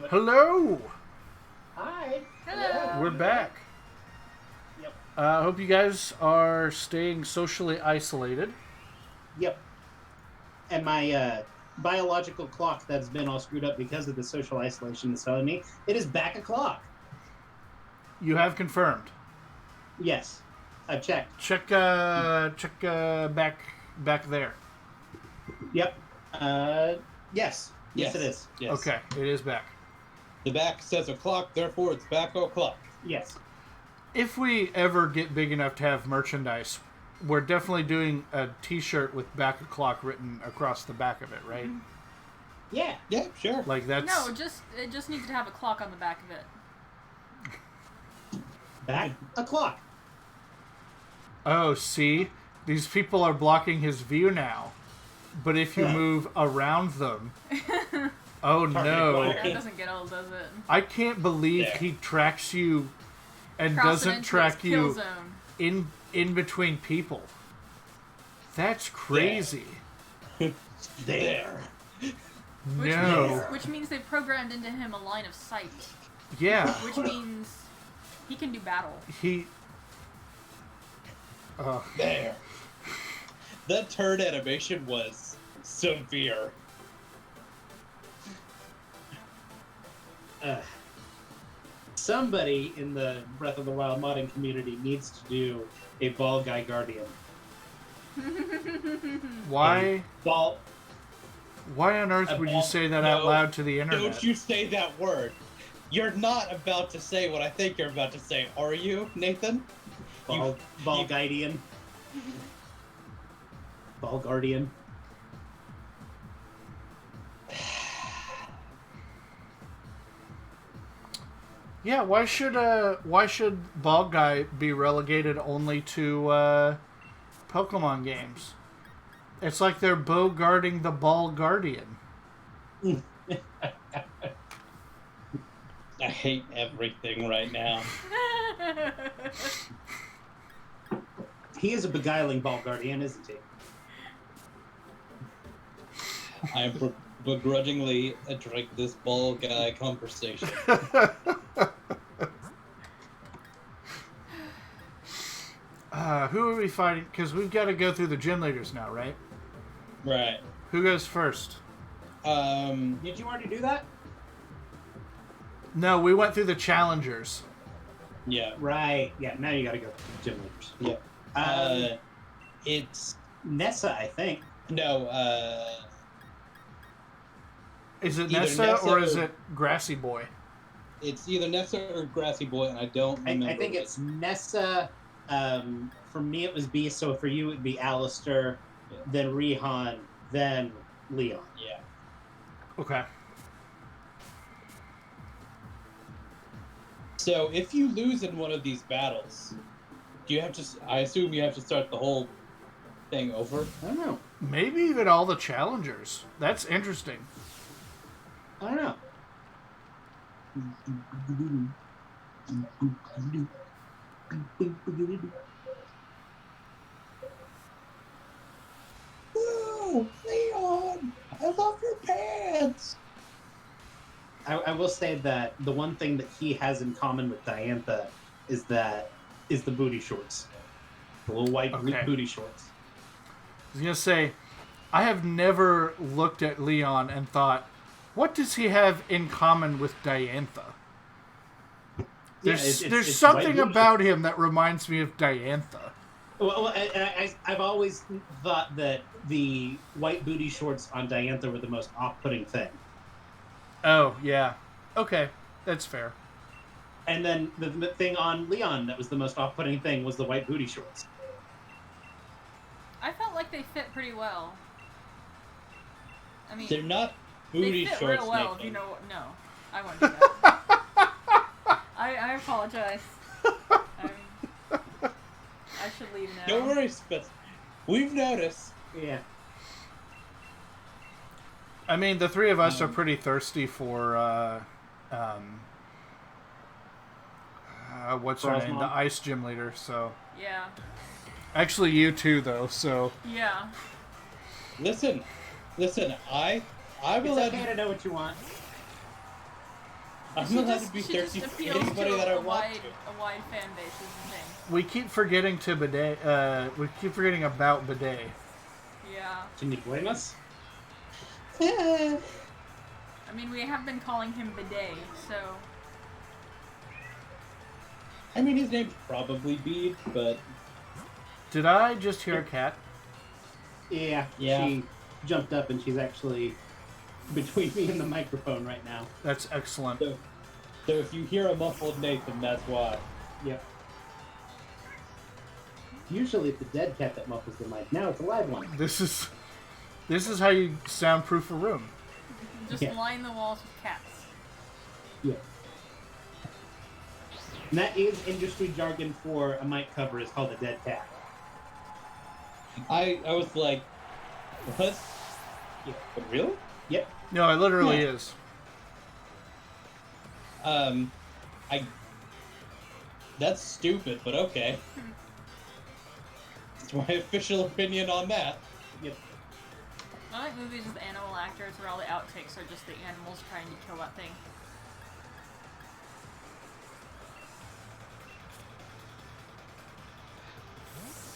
Hello! Hi. Hello. We're back. Yep. Hope you guys are staying socially isolated. Yep. And my biological clock that's been all screwed up because of the social isolation is telling me it is back o'clock. You have confirmed. Yes. I've checked. Check back there. Yep. Yes. Yes, it is. Yes. Okay, it is back. The back says o'clock, therefore it's back o'clock. Yes. If we ever get big enough to have merchandise, we're definitely doing a t-shirt with back o'clock written across the back of it, right? Yeah. Yeah, sure. Like that's... No, it just needs to have a clock on the back of it. Back o'clock. Oh, see? These people are blocking his view now. But if you move around them... Oh, no. That doesn't get old, does it? I can't believe he tracks you and doesn't track you in between people. That's crazy. There. No. Which means they programmed into him a line of sight. Yeah. Which means he can do battle. There. That turn animation was severe. Somebody in the Breath of the Wild modding community needs to do a ball guy guardian. Why? Ball. Why on earth would you say that out loud to the internet? Don't you say that word. You're not about to say what I think you're about to say, are you, Nathan? Ball guardian. Ball guardian. Yeah, why should Ball Guy be relegated only to Pokemon games? It's like they're guarding the Ball Guardian. I hate everything right now. He is a beguiling ball guardian, isn't he? I begrudgingly drink this ball guy conversation. Who are we fighting? Because we've got to go through the gym leaders now, right? Right. Who goes first? Did you already do that? No, we went through the challengers. Yeah. Right. Yeah, now you gotta go to gym leaders. Yeah. It's... Nessa, I think. No, Is it either Nessa or is it Grassy Boy? It's either Nessa or Grassy Boy, and I don't remember. I think it's Nessa. For me, it was B, so for you, it'd be Alistair, then Rihan, then Leon. Yeah. Okay. So, if you lose in one of these battles, do you have to... I assume you have to start the whole thing over? I don't know. Maybe even all the challengers. That's interesting. I don't know. Whoa, Leon! I love your pants! I will say that the one thing that he has in common with Diantha is the booty shorts. The little white booty shorts. I was going to say, I have never looked at Leon and thought, what does he have in common with Diantha? There's something about him that reminds me of Diantha. Well, I've always thought that the white booty shorts on Diantha were the most off-putting thing. Oh, yeah. Okay, that's fair. And then the thing on Leon that was the most off-putting thing was the white booty shorts. I felt like they fit pretty well. I mean, They're not booty they fit shorts, real well. Nathan. If you know, no, I won't do that. I apologize. I should leave now. Don't worry, Spitz. We've noticed. Yeah. I mean, the three of us are pretty thirsty for, what's her name? The ice gym leader, so... Yeah. Actually, you too, though, so... Yeah. Listen, I will It's okay to know what you want. I'm She allowed just, to be she thirsty just for appeals anybody to that I a want wide, to. a wide fan base is the thing. We keep forgetting to bidet. We keep forgetting about bidet. Yeah. Can you blame us? I mean, we have been calling him Bidet, so... I mean, his name's probably Bede, but Did I just hear a cat? Yeah. She jumped up and she's actually between me and the microphone right now. That's excellent. so if you hear a muffled Nathan, that's why. Yep. Usually it's a dead cat that muffles the mic. Now it's a live one. This is how you soundproof a room. Just Yeah. line the walls with cats. Yeah. And that is industry jargon for a mic cover. It's called a dead cat. I was like, what? Yeah. But really? Yep. No, it literally Yeah. is. That's stupid, but okay. It's my official opinion on that. Yep. I like movies with animal actors where all the outtakes are just the animals trying to kill that thing.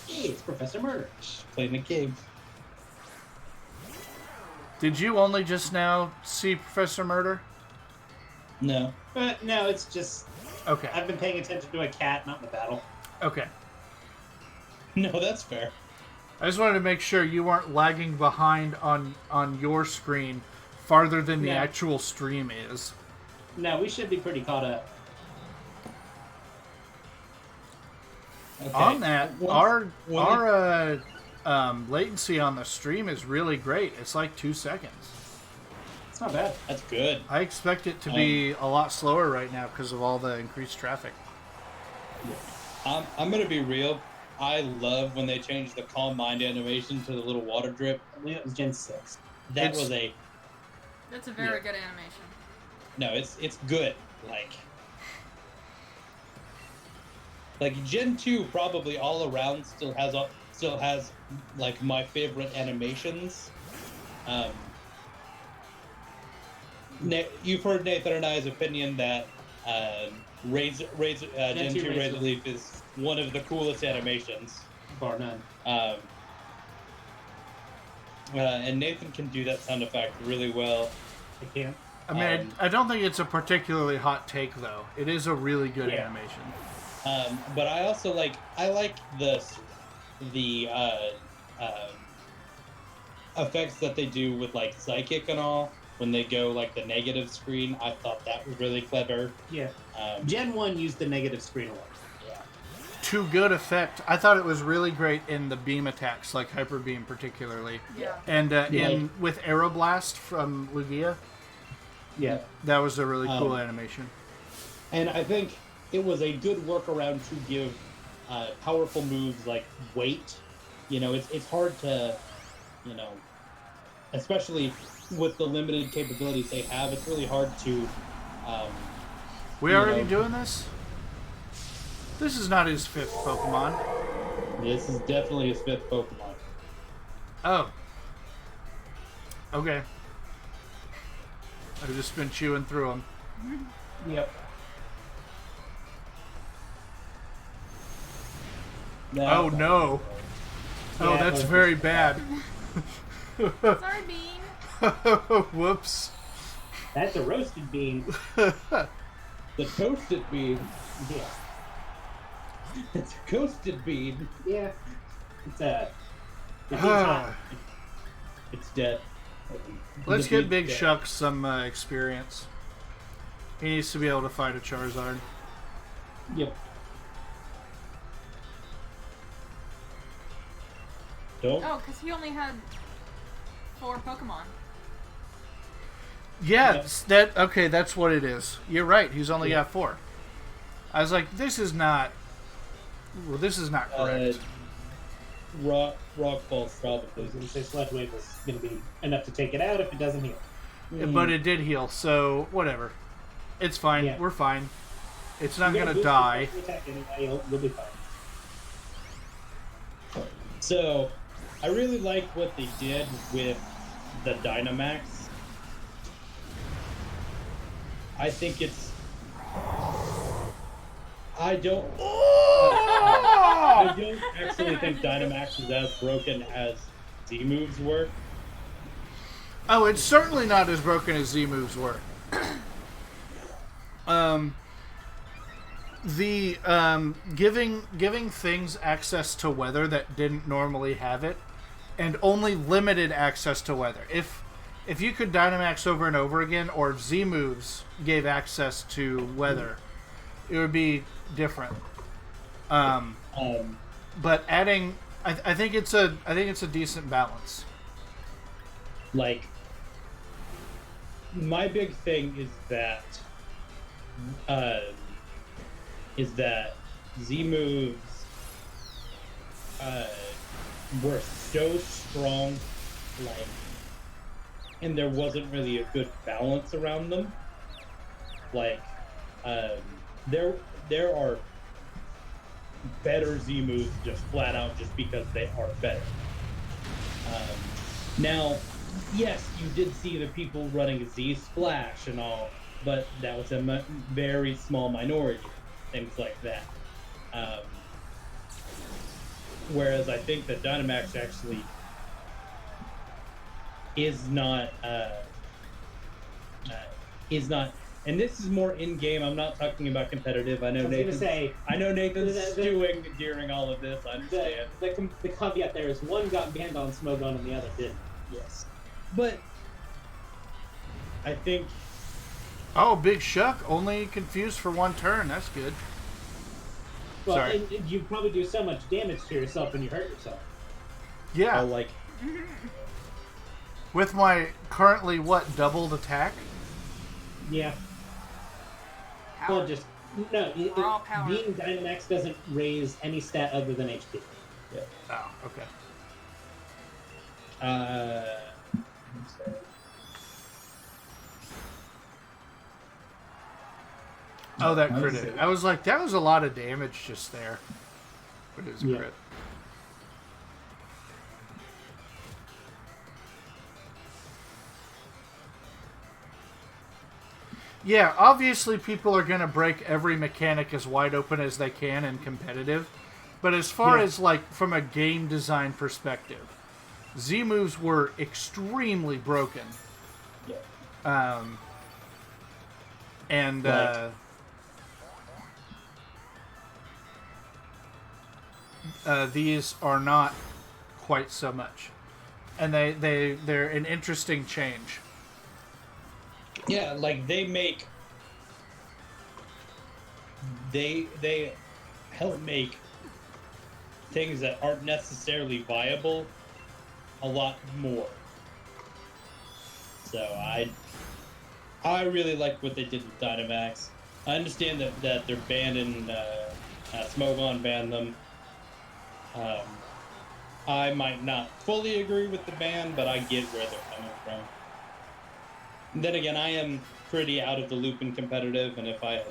Hey, it's Professor Murder. Playing the game. Did you only just now see Professor Murder? No. No, it's just Okay. I've been paying attention to a cat, not the battle. Okay. No, that's fair. I just wanted to make sure you weren't lagging behind on your screen farther than the No. actual stream is. No, we should be pretty caught up. Okay. On that, Once- our latency on the stream is really great. It's like 2 seconds. It's not bad. That's good. I expect it to be a lot slower right now because of all the increased traffic. I'm gonna be real. I love when they change the Calm Mind animation to the little water drip. I believe it was Gen 6. That It's- was a That's a very good animation. no. It's good. Like Gen 2 probably all around still has like my favorite animations. You've heard Nathan and I's opinion that Gen 2 Razor Razor Leaf is one of the coolest animations. Bar none. And Nathan can do that sound effect really well. I can't. I mean, I don't think it's a particularly hot take, though. It is a really good Yeah. animation. But I also like the effects that they do with like Psychic and all when they go like the negative screen. I thought that was really clever. Yeah. Gen 1 used the negative screen a lot. To good effect. I thought it was really great in the beam attacks, like Hyper Beam particularly. Yeah. And with Aeroblast from Lugia, Yeah. that was a really cool animation. And I think it was a good workaround to give powerful moves like weight. You know, it's hard to, especially with the limited capabilities they have, it's really hard to. We you already know. doing this? This is not his 5th Pokemon. This is definitely his 5th Pokemon. Oh. Okay. I've just been chewing through them. Yep. Oh no. Oh, Yeah, that's it was- very bad. Sorry, Bean. Whoops. That's a roasted bean. The toasted bean. Yeah. It's a toasted bean. Yeah. It's a. The bean's hot. It's dead. Let's The get bean's Big dead. Shuck some experience. He needs to be able to fight a Charizard. Yep. Don't. Oh, because he only had 4 Pokemon. Yeah, okay, that's what it is. You're right, he's only got 4. I was like, this is not correct. Rock Ball's I probably. was going to say Sludge Wave is going to be enough to take it out if it doesn't heal. But it did heal, so whatever. It's fine. Yeah. We're fine. It's not You gonna gotta boost die. your attack anyway, you'll be fine. So, I really like what they did with the Dynamax. I think it's. I don't. I don't actually think Dynamax is as broken as Z moves were. Oh, it's certainly not as broken as Z moves were. Giving things access to weather that didn't normally have it, and only limited access to weather. If you could Dynamax over and over again, or if Z moves gave access to weather, it would be different. But adding, I think it's a decent balance. Like, my big thing is that Z moves were so strong, like, and there wasn't really a good balance around them. Like, there are better Z moves just flat out just because they are better. Now, yes, you did see the people running Z Splash and all, but that was a very small minority, things like that. Whereas I think that Dynamax actually is not, and this is more in-game. I'm not talking about competitive. I know Nathan's stewing during all of this. I understand. The caveat there is one got banned on Smogon and the other didn't. Yes. But I think... Oh, Big Shuck, only confused for one turn. That's good. Well, Sorry. and you probably do so much damage to yourself when you hurt yourself. Yeah. like... With my currently, doubled attack? Yeah. Power. Well, no. Raw power. Being Dynamax doesn't raise any stat other than HP. Yeah. Oh, okay. Oh, that crit. I was like, that was a lot of damage just there. But it was a crit. Yeah, obviously people are going to break every mechanic as wide open as they can in competitive. But as far as, like, from a game design perspective, Z moves were extremely broken. Yeah. These are not quite so much. And they're an interesting change. Yeah, like they help make things that aren't necessarily viable a lot more. So I really like what they did with Dynamax. I understand that they're banning Smogon banned them. I might not fully agree with the ban, but I get where they're coming from. And then again, I am pretty out of the loop in competitive, and if I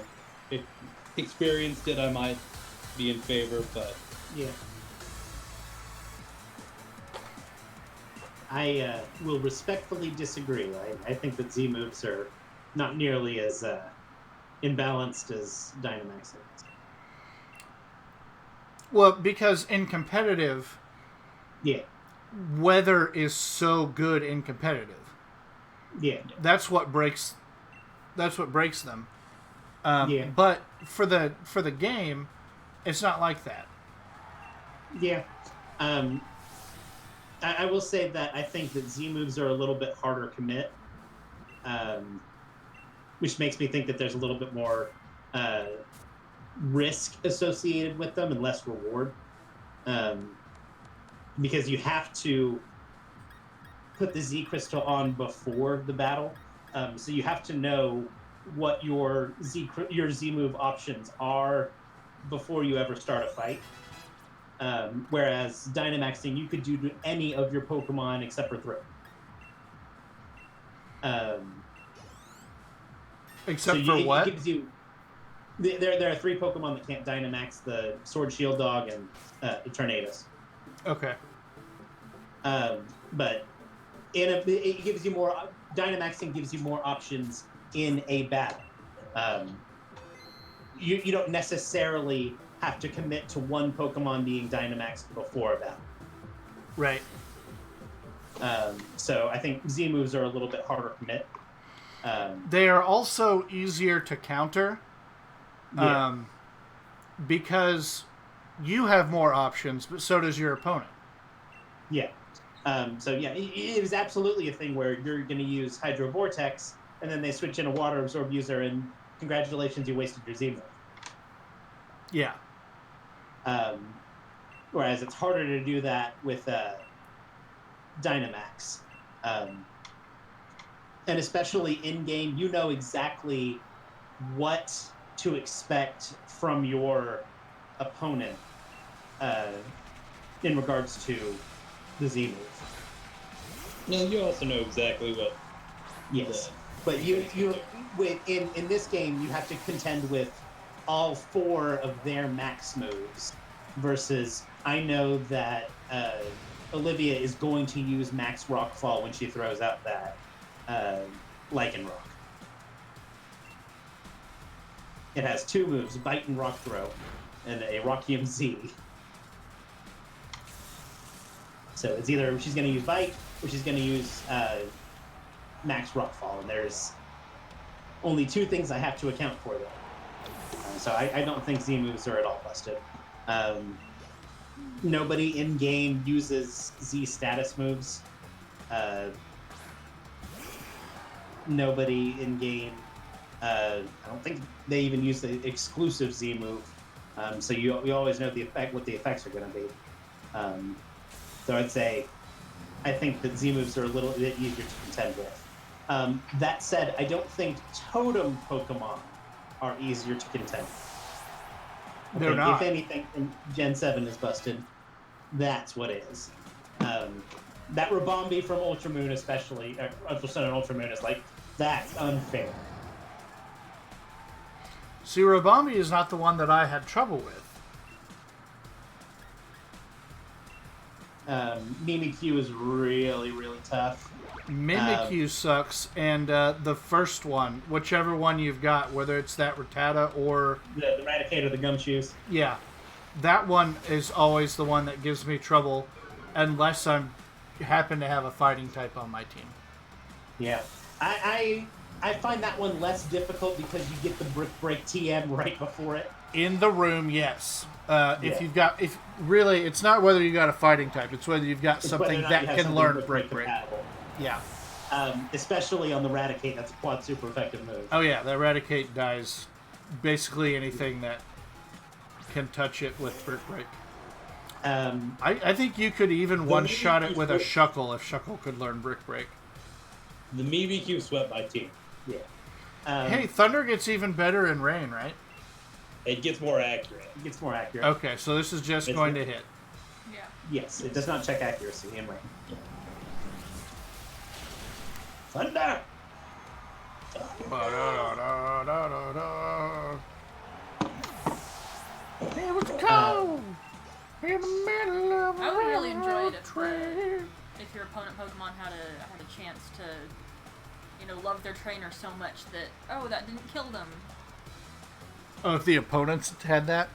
had experienced it, I might be in favor, but... Yeah. I will respectfully disagree. I think that Z moves are not nearly as imbalanced as Dynamax is. Well, because in competitive, weather is so good in competitive. Yeah, that's what breaks them. But for the game, it's not like that. Yeah. I will say that I think that Z moves are a little bit harder commit, which makes me think that there's a little bit more risk associated with them and less reward, because you have to put the Z crystal on before the battle, so you have to know what your Z move options are before you ever start a fight. Whereas Dynamaxing, you could do to any of your Pokemon except for Throw. Except for what? It gives you. There are 3 Pokemon that can't Dynamax: the Sword Shield Dog and the Tornadus. Okay. But it gives you more. Dynamaxing gives you more options in a battle. You don't necessarily have to commit to one Pokemon being Dynamaxed before a battle. Right. So I think Z moves are a little bit harder to commit. They are also easier to counter. Yeah. Because you have more options, but so does your opponent. Yeah. So yeah, it is absolutely a thing where you're going to use Hydro Vortex, and then they switch in a Water Absorb user, and congratulations, you wasted your Z move. Yeah. Whereas it's harder to do that with Dynamax. And especially in-game, you know exactly what to expect from your opponent in regards to the Z move. No, you also know exactly what. Yes, but you in this game you have to contend with all 4 of their max moves versus I know that Olivia is going to use Max Rockfall when she throws out that Lycanroc. It has 2 moves, Bite and Rock Throw, and a Rockium Z. So it's either she's going to use Bite or she's going to use Max Rockfall, and there's only 2 things I have to account for there. So I don't think Z moves are at all busted. Nobody in game uses Z status moves. Nobody in game. I don't think they even use the exclusive Z move. So you always know what the effects are going to be. So I'd say I think that Z moves are a little bit easier to contend with. That said, I don't think totem Pokemon are easier to contend with. They're not. If anything, Gen 7 is busted. That's what is. That Rabombi from Ultra Moon, especially, Ultra Sun and Ultra Moon, is like, that's unfair. See, Rabombi is not the one that I had trouble with. Mimikyu is really, really tough. Mimikyu sucks, and the first one, whichever one you've got, whether it's that Rattata or... The Raticate or the Gumshoes. Yeah. That one is always the one that gives me trouble, unless I happen to have a fighting type on my team. Yeah. I find that one less difficult because you get the Brick Break TM right before it. In the room, yes. If you've got... Really, it's not whether you got a fighting type, it's whether you've got something that can learn Brick Break. Yeah. Especially on the Raticate, that's a quad super effective move. Oh yeah, the Eradicate dies basically anything that can touch it with Brick Break. I think you could even one-shot it with a Shuckle if Shuckle could learn Brick Break. The Mimikyu swept my team. Yeah. Hey, Thunder gets even better in rain, right? It gets more accurate. It gets more accurate. Okay, so this is just going to hit. Yeah. Yes, it does not check accuracy in rain. Thunder! It was cold in the middle of I would really enjoy it if your opponent Pokemon had a chance to, love their trainer so much that that didn't kill them. Oh, if the opponents had that?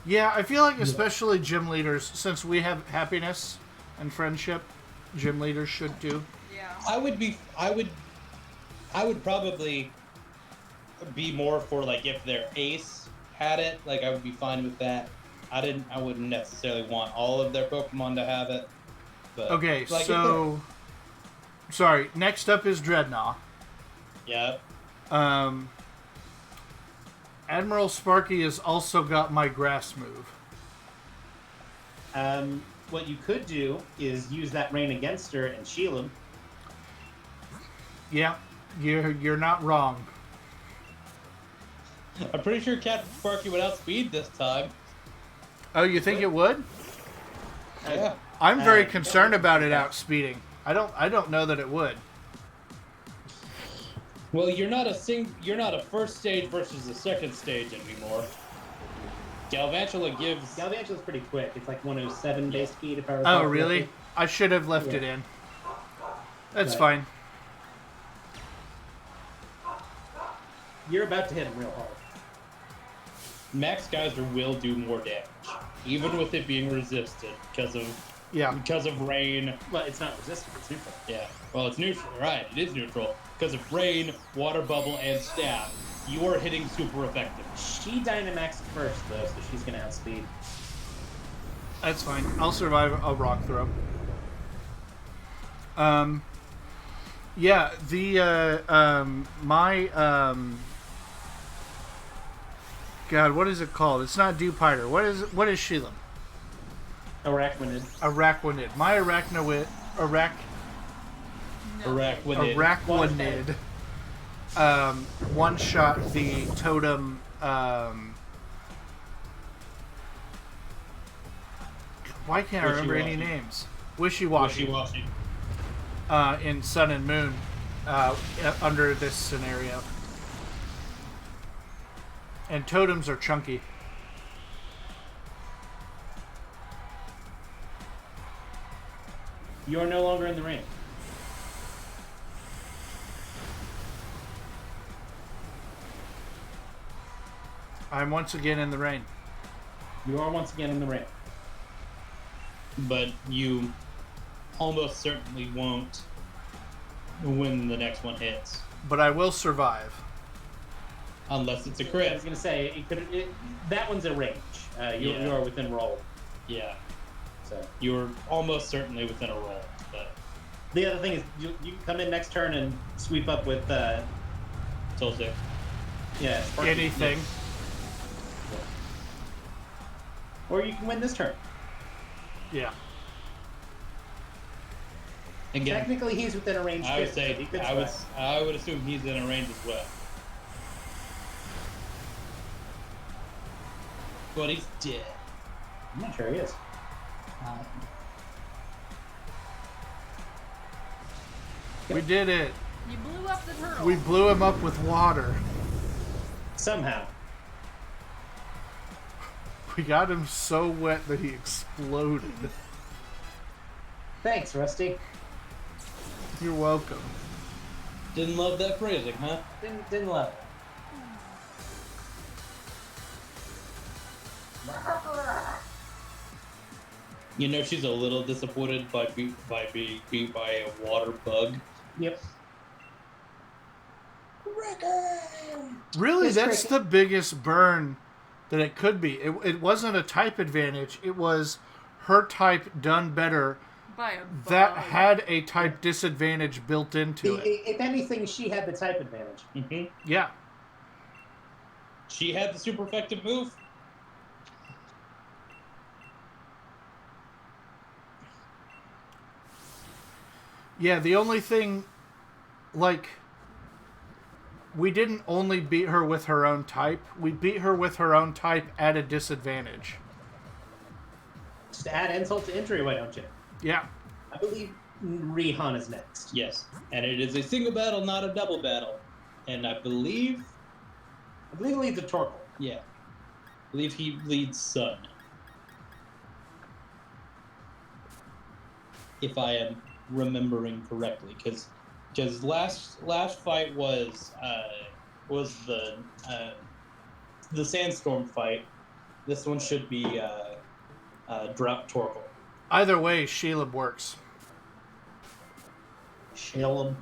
Yeah, I feel like especially gym leaders, since we have happiness and friendship, gym leaders should too. Yeah. I would probably be more for like if their ace had it, like I would be fine with that. I wouldn't necessarily want all of their Pokemon to have it. But Okay, like, so sorry, next up is Dreadnought. Yeah. Admiral Sparky has also got my grass move. What you could do is use that rain against her and shield him. Yeah, you're not wrong. I'm pretty sure Captain Sparky would outspeed this time. Oh, you think it would? Yeah. I'm very concerned about it outspeeding. I don't know that it would. Well, you're not a first stage versus a second stage anymore. Galvantula's pretty quick. It's like 107 base speed if I recall. Oh, really? correctly. I should have left it in. That's fine. You're about to hit him real hard. Max Geyser will do more damage, even with it being resisted because of rain. Well, it's not resistant, it's neutral. Yeah, well, it's neutral, right? It is neutral because of rain, water bubble, and stab. You are hitting super effective. She Dynamaxed first, though, so she's going to outspeed. That's fine. I'll survive a rock throw. Yeah, God, what is it called? It's not Dewpider. What is Sheila? Arachnid. Arachnid. My Arachnid. Arachnid. One shot the totem. Why can't I remember any names? Wishy-washy. Wishy-washy. In Sun and Moon, under this scenario. And totems are chunky. You are no longer in the ring. I'm once again in the rain. You are once again in the ring. But you almost certainly won't when the next one hits. But I will survive. Unless it's a I crit. was going to say, that one's a range. You are within roll. Yeah. So You're almost certainly within a roll. But the other thing is, you can come in next turn and sweep up with... Soul Stick. Yeah. Sparky. Anything. Yeah. Or you can win this turn. Yeah. Again, Technically, he's within a range. I would too, say so he could I survive. would assume he's in a range as well. But he's dead. I'm not sure he is. We did it. You blew up the turtle. We blew him up with water. Somehow. We got him so wet that he exploded. Thanks, Rusty. You're welcome. Didn't love that phrasing, huh? Didn't love it. You know she's a little disappointed by being beat by a water bug. Yep. Really, It's that's cricket. the biggest burn that it could be. It wasn't a type advantage. It was her type done better By a bug. that had a type disadvantage built into it. If anything, she had the type advantage. Mm-hmm. Yeah. She had the super effective move. Yeah, the only thing, like, we didn't only beat her with her own type. We beat her with her own type at a disadvantage. Just to add insult to injury, why don't you? Yeah. I believe Rihan is next. Yes, and it is a single battle, not a double battle. And I believe he leads a Torkoal. Yeah. I believe he leads Sun. If I am remembering correctly, because last fight was the Sandstorm fight. This one should be Drought Torkoal. Either way, Sheila works. Shalem.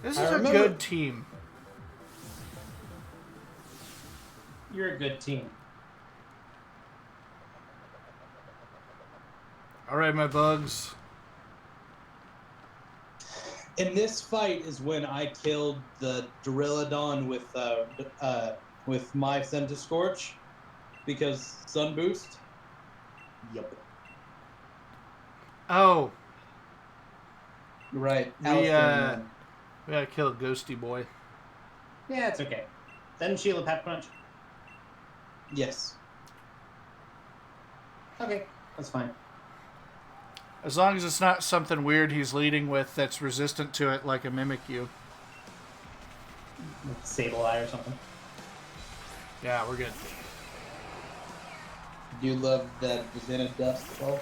This I is a remember- good team. You're a good team. All right, my bugs. In this fight is when I killed the Duraludon with my Centiscorch because Sun Boost. Yep. Oh, Right. we gotta kill a ghosty boy. Yeah, it's okay. Then Sheila Pack Punch. Yes. Okay, that's fine. As long as it's not something weird he's leading with that's resistant to it, like a Mimikyu. Sableye or something. Yeah, we're good. Do you love that Zenith Dust? Well,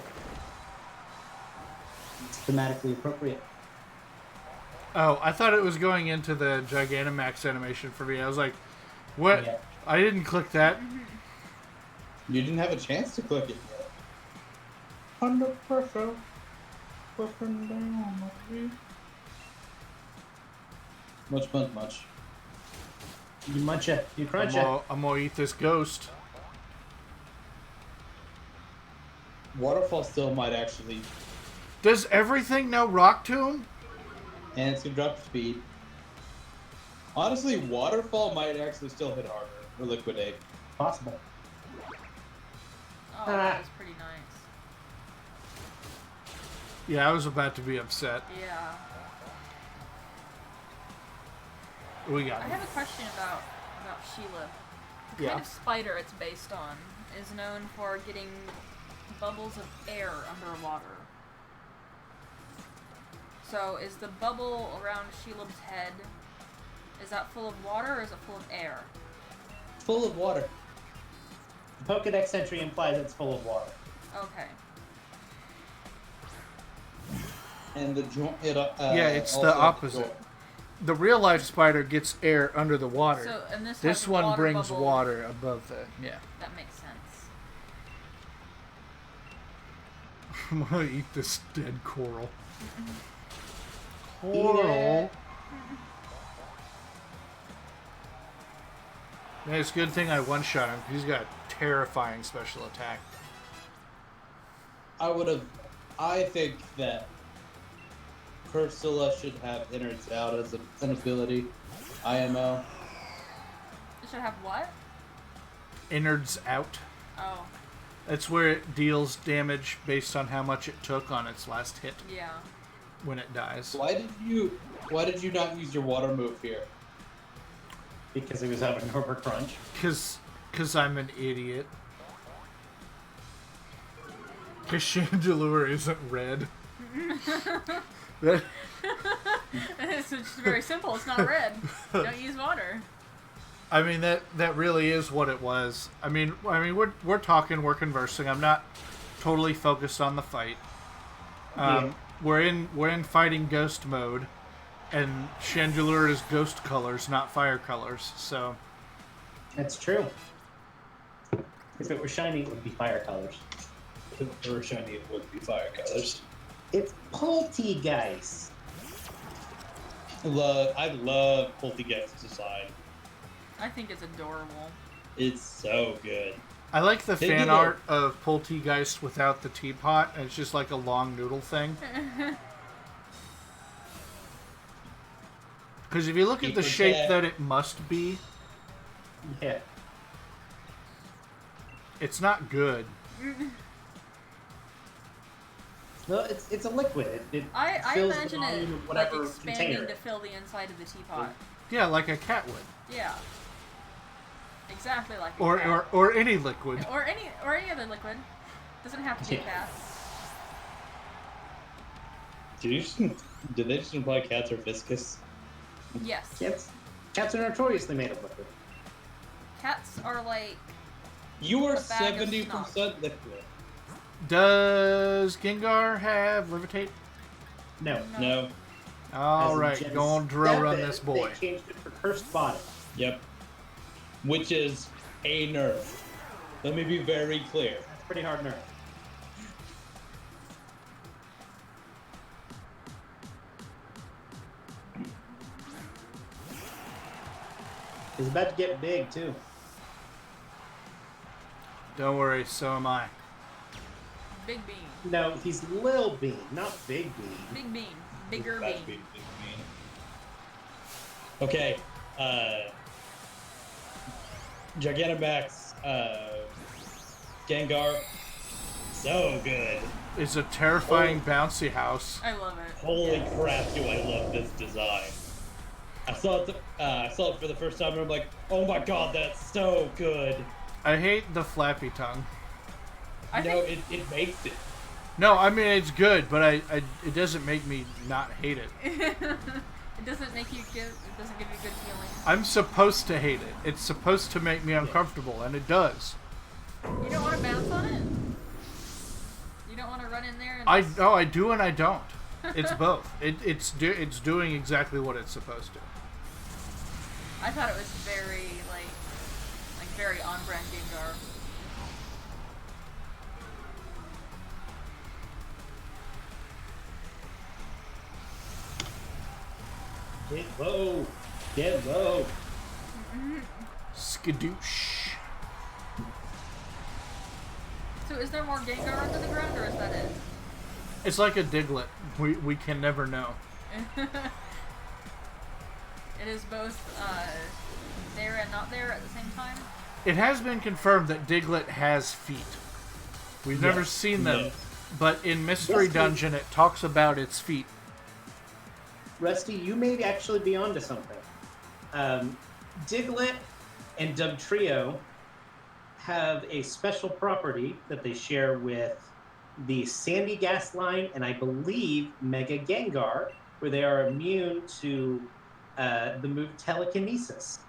It's thematically appropriate. Oh, I thought it was going into the Gigantamax animation for me. I was like, what? Yeah. I didn't click that. You didn't have a chance to click it yet. Under pressure. Pushing down on me. Much. You munch it. You crunch it. I'm gonna eat this ghost. Waterfall still might actually. Does everything now rock tomb? And it's gonna drop speed. Honestly, Waterfall might actually still hit harder. Or Liquidate. Possible. Oh, that was pretty nice. Yeah, I was about to be upset. Yeah. We got I it. have a question about Sheila. The Yeah. kind of spider it's based on is known for getting bubbles of air underwater. So is the bubble around Sheila's head, is that full of water or is it full of air? Full of water. The Pokedex entry implies it's full of water. Okay. And the joint. Yeah, it's also the the opposite. joint. The real life spider gets air under the water. So and this This has a one water brings bubble. water above the. Yeah. That makes sense. I'm gonna eat this dead coral. Eat Coral. it. Yeah, it's a good thing I one-shot him. He's got terrifying special attack. I think that Cursula should have innards out as an ability. IMO. It should have what? Innards out. Oh, That's where it deals damage based on how much it took on its last hit yeah. when it dies. Why did you not use your water move here? Because he was having over crunch. Cause I'm an idiot. Cause Chandelure isn't red. That, It's just very simple. It's not red. Don't use water. I mean that really is what it was. I mean we're talking, we're conversing. I'm not totally focused on the fight. Yeah. We're in fighting ghost mode, and Chandelure is ghost colors, not fire colors. So That's true. If it were shiny, it would be fire colors. If it were shiny, it would be fire colors. It's Poltegeist. I love Poltergeist's design. I think it's adorable. It's so good. I like the They fan do art of Poltegeist without the teapot, and it's just like a long noodle thing. Because if you look at the Keep it shape there. that it must be, Yeah. it's not good. No, it's a liquid. It I fills the imagine volume it of like whatever expanding container. to fill the inside of the teapot. Yeah, like a cat would, Yeah. Exactly like a or cat. or any liquid. Or any other liquid. Doesn't have to be a cat. Did they just imply cats are viscous? Yes. Cats are notoriously made of liquid. Cats are like You are A bag of 70% liquid. Does Gengar have levitate? No. No. All As in right, Gen go on, drill run 7, this boy. They changed it for cursed body. Yep. Which is a nerf. Let me be very clear. That's pretty hard nerf. He's about to get big too. Don't worry, so am I. Big bean. No, he's Lil Bean, not Big Bean. Big bean. Bigger That's bean. big mean. Okay. Gigantamax, Gengar. So good. It's a terrifying bouncy house. I love it. Holy crap, do I love this design. I saw it for the first time and I'm like, oh my god, that's so good. I hate the flappy tongue. I No, think it makes it. No, I mean it's good, but it doesn't make me not hate it. it doesn't make you give. It doesn't give you good feelings. I'm supposed to hate it. It's supposed to make me uncomfortable, and it does. You don't want to bounce on it. You don't want to run in there. And I do and I don't. It's both. It's doing exactly what it's supposed to. I thought it was very very on-brand Gengar. Get low. Get low. Skadoosh. So is there more Gengar under the ground, or is that it? It's like a Diglett. We can never know. It is both there and not there at the same time? It has been confirmed that Diglett has feet. We've never seen them, but in Mystery Dungeon it talks about its feet. Rusty, you may actually be onto something. Diglett and Dugtrio have a special property that they share with the Sandy Gas line and I believe Mega Gengar, where they are immune to the move Telekinesis.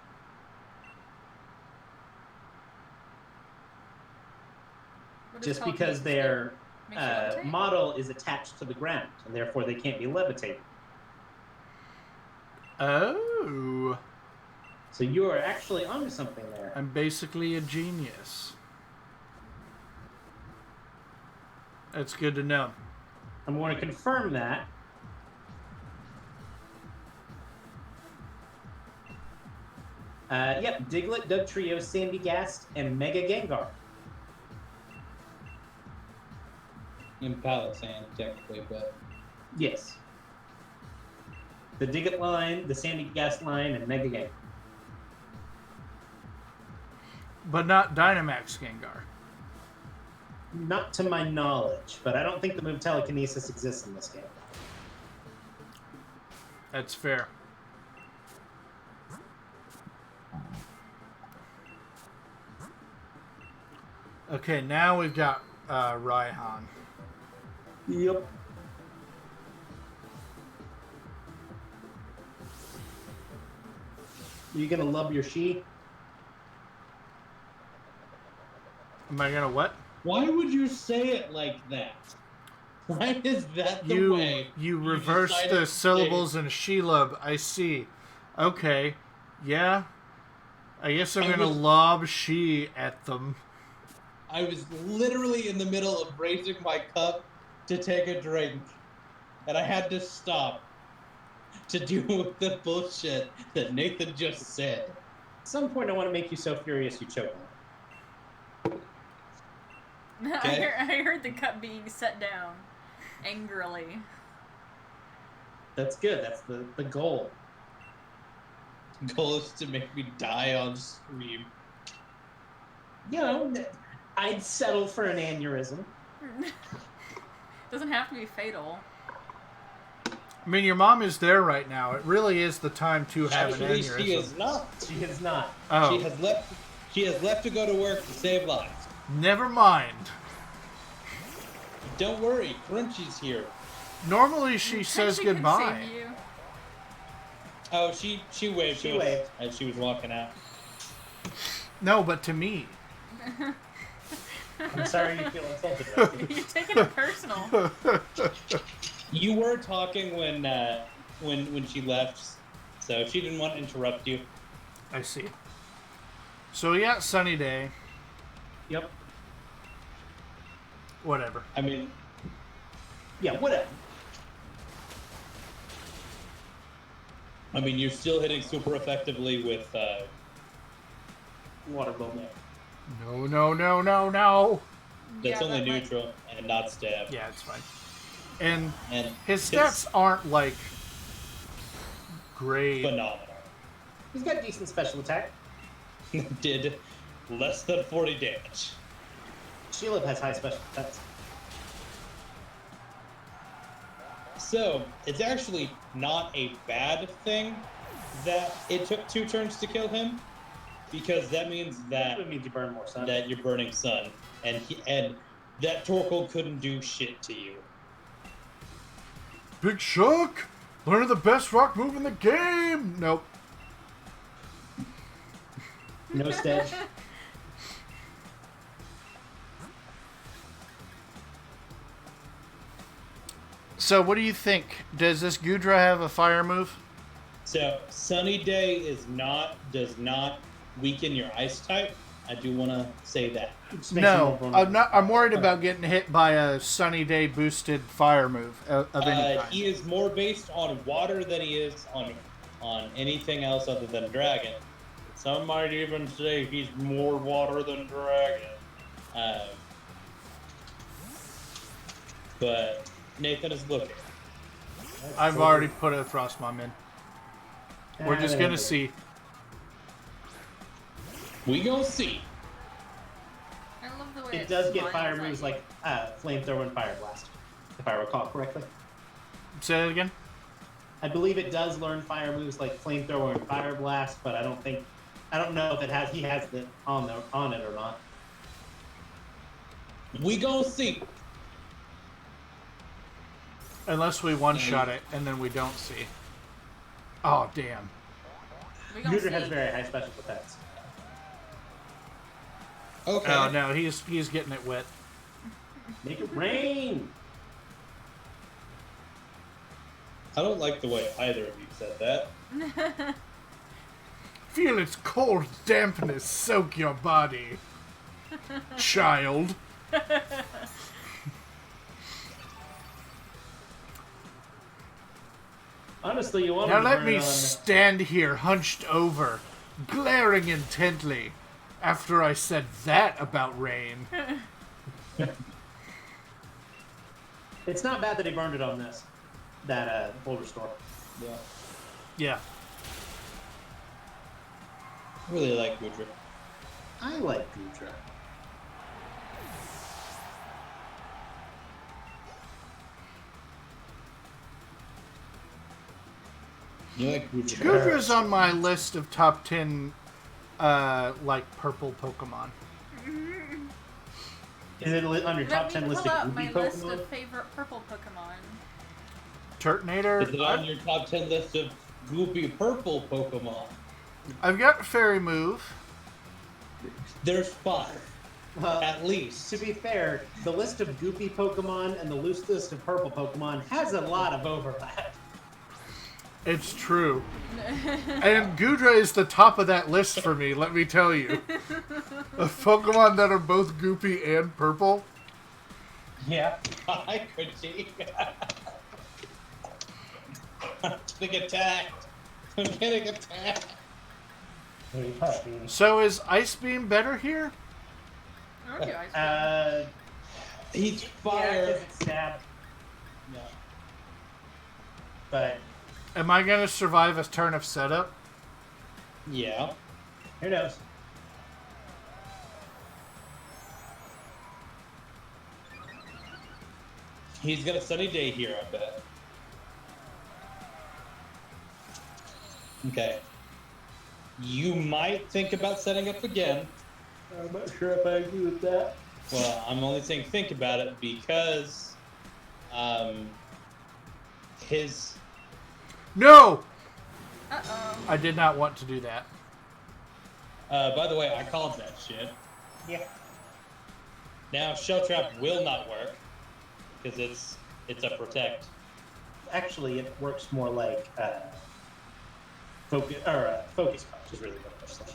Just because their model is attached to the ground, and therefore they can't be levitated. Oh. So you are actually onto something there. I'm basically a genius. That's good to know. I'm going to confirm that. Yep, Diglett, Dugtrio, Sandy Gas, and Mega Gengar. In Palette Sand, technically, but... Yes. The Diglett line, the Sandy Gas line, and Mega Gengar. But not Dynamax Gengar. Not to my knowledge, but I don't think the move Telekinesis exists in this game. That's fair. Okay, now we've got Raihan. Yep. You gonna love your she? Am I gonna what? Why would you say it like that? Why is that the way? You reverse the syllables in Shelob. I see. Okay. Yeah. I guess I'm gonna lob she at them. I was literally in the middle of raising my cup to take a drink, and I had to stop to deal with the bullshit that Nathan just said. At some point, I want to make you so furious you choke on it. Okay. I heard the cup being set down angrily. That's good. That's the goal. The goal is to make me die on stream. You know, I'd settle for an aneurysm. Doesn't have to be fatal. I mean, your mom is there right now. It really is the time to have an Actually, aneurysm. she is not. She is not. Oh. She has left to go to work to save lives. Never mind. Don't worry, Crunchy's here. Normally she says She can goodbye. save you. Oh, she waved She to us waved. as she was walking out. No, but to me. I'm sorry you feel insulted, Rusty. You're taking it personal. You were talking when she left, so she didn't want to interrupt you. I see. So yeah, sunny day. Yep. Whatever. I mean, Yeah, whatever. you're still hitting super effectively with Water bomb. No, no, no, no, no. that's Yeah, only that might- neutral and not stab. Yeah, it's fine. And And his stats aren't like great. phenomenal. He's got decent special attack. Did less than 40 damage. Shelob has high special attacks. So, it's actually not a bad thing that it took 2 turns to kill him, because that means that That means you burn more sun. you're burning sun, and that Torkoal couldn't do shit to you. Big Shock! Learn the best rock move in the game! Nope. No stage. So what do you think? Does this Gudra have a fire move? So Sunny Day does not weaken your ice type. I do want to say that. Just makes him more No, vulnerable. I'm not. I'm worried about getting hit by a Sunny Day boosted fire move of any kind. He is more based on water than he is on anything else other than dragon. Some might even say he's more water than dragon. But Nathan is looking. I've already put a frost bomb in. We're just gonna see. We gonna see. I love the way It does get smiles fire at moves you. like Flamethrower and Fire Blast, if I recall correctly. Say that again. I believe it does learn fire moves like Flamethrower and Fire Blast, but I don't know if he has it on it or not. We gonna see. Unless we one-shot it and then we don't see. Oh damn! We gonna Gudra has see. very high special defense. Okay. Oh no, he's getting it wet. Make it rain! I don't like the way either of you said that. Feel its cold dampness soak your body, child. Honestly, you want Now to let burn me on... stand here, hunched over, glaring intently, after I said that about rain. It's not bad that he burned it on that full restore. Yeah. Yeah. I really like Gudra. I like Gudra. You like Gudra? Gudra's on my list of top 10, purple Pokemon. Is it on your top Let 10 me list pull of up my Goopy list Pokemon? of favorite purple Pokemon. Turtonator. Is it on your top 10 list of goopy purple Pokemon? I've got Fairy Move. There's 5, Well, at least. to be fair, the list of Goopy Pokemon and the loose list of purple Pokemon has a lot of overlap. It's true. And Gudra is the top of that list for me, let me tell you. Of Pokemon that are both goopy and purple. Yeah. I could see. I'm getting attacked. I'm getting attacked. So is Ice Beam better here? I don't do ice cream. He's Yeah, fire. 'cause it's stab. Yeah. But Am I going to survive a turn of setup? Yeah. who knows? He's got a sunny day here, I bet. Okay. You might think about setting up again. I'm not sure if I agree with that. Well, I'm only saying think about it because his No! Uh-oh. I did not want to do that. by the way, I called that shit. Yeah. Now Shell Trap will not work because it's a protect. Actually, it works more like focus punch is really what it looks like.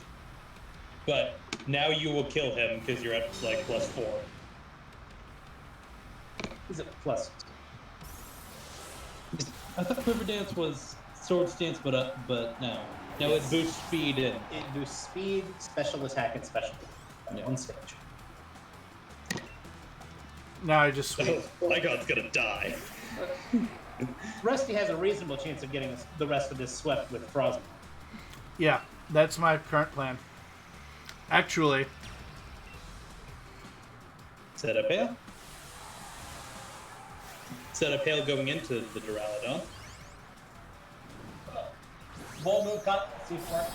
But now you will kill him because you're at like +4. Is it plus? I thought Quiver Dance was Sword Stance, but no. No, it boosts speed and It boosts speed, special attack, and special Yeah. on stage. Now I just sweep. Lygon's gonna die. Rusty has a reasonable chance of getting the rest of this swept with Frosmo. Yeah, that's my current plan. Actually, Set up hail. Set up hail going into the Duraludon. Ball move cut, C4.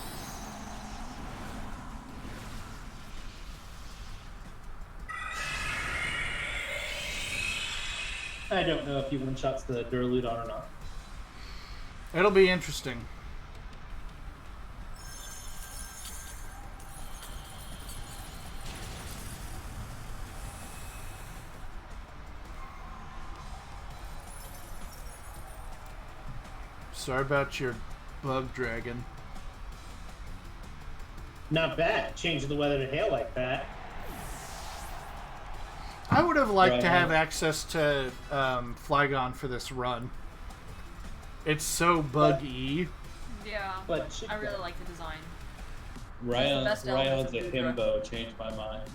I don't know if he one-shots the Duraludon or not. it'll be interesting. Sorry about your bug dragon. Not bad. Changing the weather to hail like that. I would have liked to Right. have access to Flygon for this run. It's so buggy. Yeah. But I really like the design. Ryan's best elements a of Goodra. himbo changed my mind.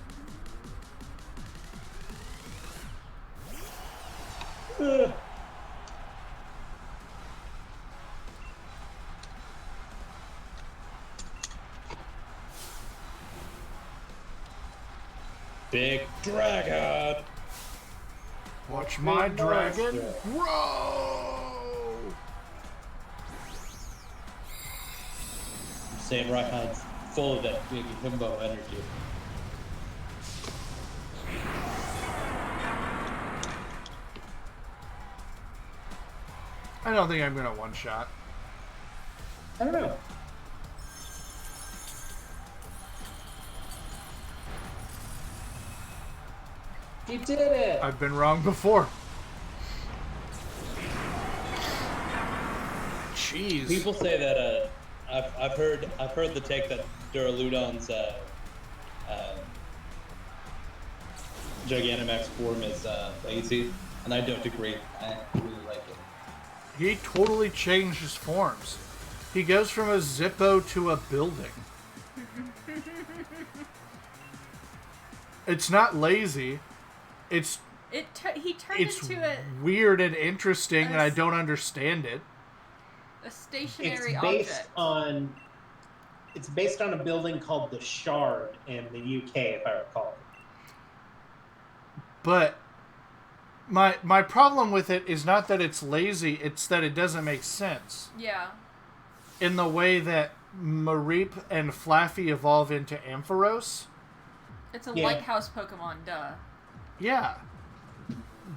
Ugh. Big dragon. Watch my Big dragon monster. grow! Sam Ryan's full of that big himbo energy. I don't think I'm gonna one-shot. I don't know. You did it. I've been wrong before. Jeez. People say that I've heard the take that Duraludon's Gigantamax form is lazy, and I don't agree. I really like it. He totally changed his forms. He goes from a Zippo to a building. It's not lazy. It's He turned it's into a weird and interesting, and I don't understand it. stationary It's based object. on. It's based on a building called the Shard in the UK, if I recall. But my problem with it is not that it's lazy, it's that it doesn't make sense. Yeah. In the way that Mareep and Flaffy evolve into Ampharos. It's a Yeah. lighthouse Pokemon, duh. Yeah.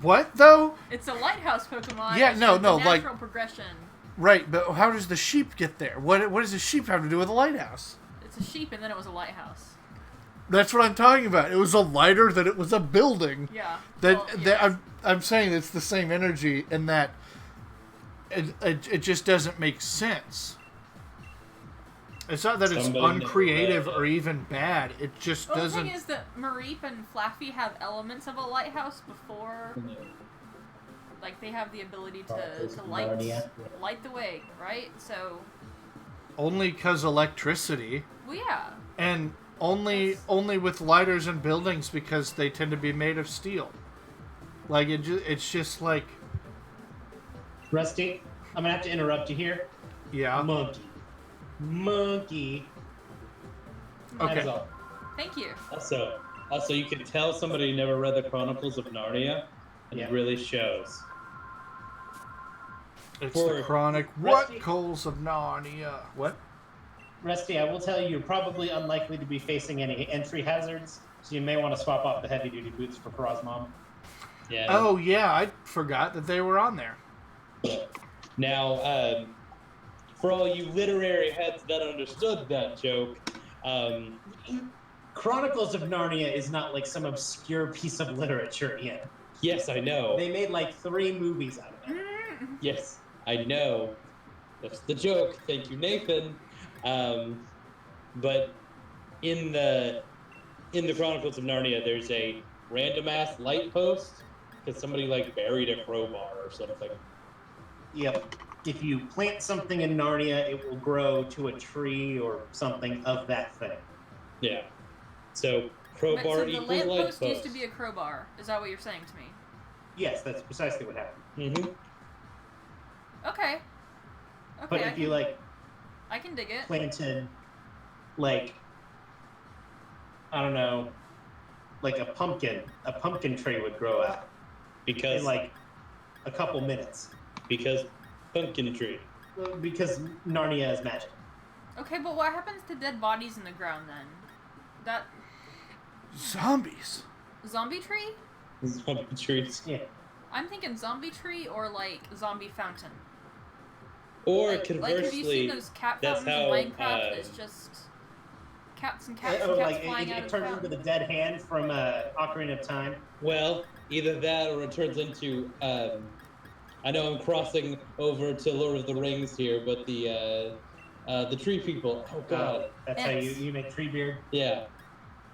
What, though? It's a lighthouse Pokemon. Yeah, it's no, the no, like- natural progression. Right, but how does the sheep get there? What does the sheep have to do with a lighthouse? It's a sheep, and then it was a lighthouse. That's what I'm talking about. It was a lighter that it was a building. Yeah. That, Well, that yes. I'm saying it's the same energy in that it just doesn't make sense. It's not that it's Somebody never uncreative read it. or even bad. It just Well, the doesn't. thing is that Mareep and Flaffy have elements of a lighthouse before, like they have the ability to light the way, right? So, Only because electricity, well, yeah. and only with lighters and buildings because they tend to be made of steel. Like it's just like, Rusty, I'm gonna have to interrupt you here. yeah. Monkey. Okay. That's all. Thank you. Also, you can tell somebody who never read the Chronicles of Narnia, and Yeah. it really shows. It's For the chronic. Rusty- What coals of Narnia? What? Rusty, I will tell you, you're probably unlikely to be facing any entry hazards, so you may want to swap off the heavy-duty boots for Frostmom. Yeah. Oh yeah, I forgot that they were on there. Now, for all you literary heads that understood that joke, Chronicles of Narnia is not like some obscure piece of literature yet. yes, I know. They made like 3 movies out of it. Yes, I know. That's the joke. Thank you, Nathan. But in the Chronicles of Narnia, there's a random ass light post because somebody like buried a crowbar or something. Yep. If you plant something in Narnia, it will grow to a tree or something of that thing. Yeah. So Wait, crowbar so the equals light lamppost post. used to be a crowbar. Is that what you're saying to me? Yes, that's precisely what happened. Mm-hmm. Okay. Okay. But if you like I can dig it. planted, like, I don't know, like a pumpkin tree would grow out Because in like a couple minutes pumpkin tree. because Narnia is magic. Okay, but what happens to dead bodies in the ground then? That Zombies. zombie tree? Pumpkin trees. Yeah. I'm thinking zombie tree or like zombie fountain. Or Like, have you conversely, seen those cat that's fountains in how, Minecraft? It's just cats and cats Oh, and cats like flying out it of turns the into fountain. the dead hand from Ocarina of Time. well, either that or it turns into I know I'm crossing over to Lord of the Rings here, but the tree people. Oh God. That's Ents. how you make Treebeard. Yeah.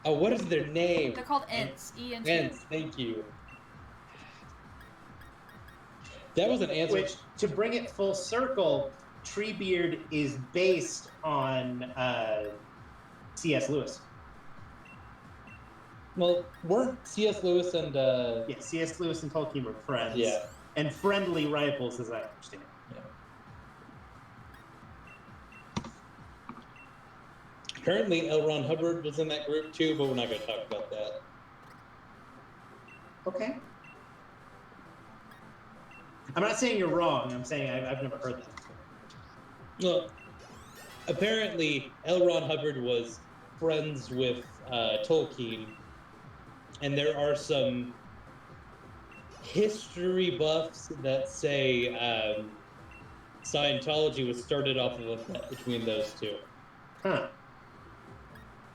Oh, what is their name? They're called Ents. E-N-T. Ents. Thank you. That was an answer. Which, to bring it full circle, Treebeard is based on C.S. Lewis. Well, weren't C.S. Lewis and Yeah, C.S. Lewis and Tolkien were friends. Yeah. And friendly rivals, as I understand. Yeah. Apparently, L. Ron Hubbard was in that group too, but we're not going to talk about that. Okay. I'm not saying you're wrong. I'm saying I've never heard that before. Well, apparently, L. Ron Hubbard was friends with Tolkien, and there are some history buffs that say Scientology was started off of a bet between those two. Huh.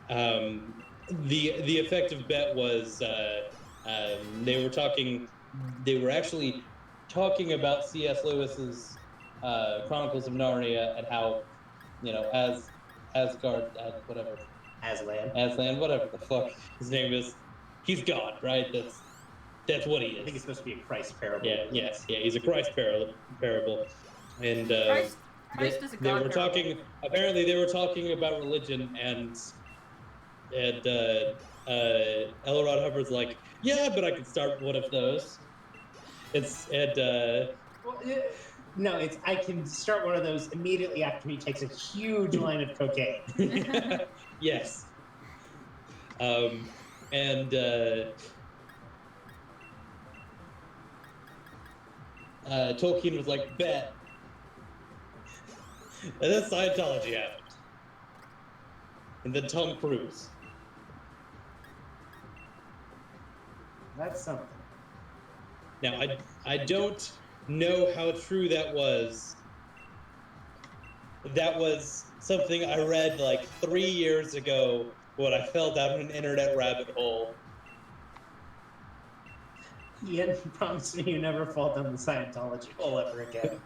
The effective bet was they were actually talking about C.S. Lewis's Chronicles of Narnia and how, Asgard, Aslan, whatever the fuck his name is, he's God, right? That's what he is. I think it's supposed to be a Christ parable. Yeah, he's a Christ parable, and Christ is a they god were parable. talking. Apparently, they were talking about religion, and L. Ron Hubbard's like, yeah, but I could start one of those. No, it's I can start one of those immediately after he takes a huge line of cocaine. Yes. Tolkien was like, bet. And then Scientology happened. And then Tom Cruise. That's something. Now, I don't know how true that was. That was something I read like 3 years ago when I fell down an internet rabbit hole. Ian, promise me you never fall down the Scientology hole ever again.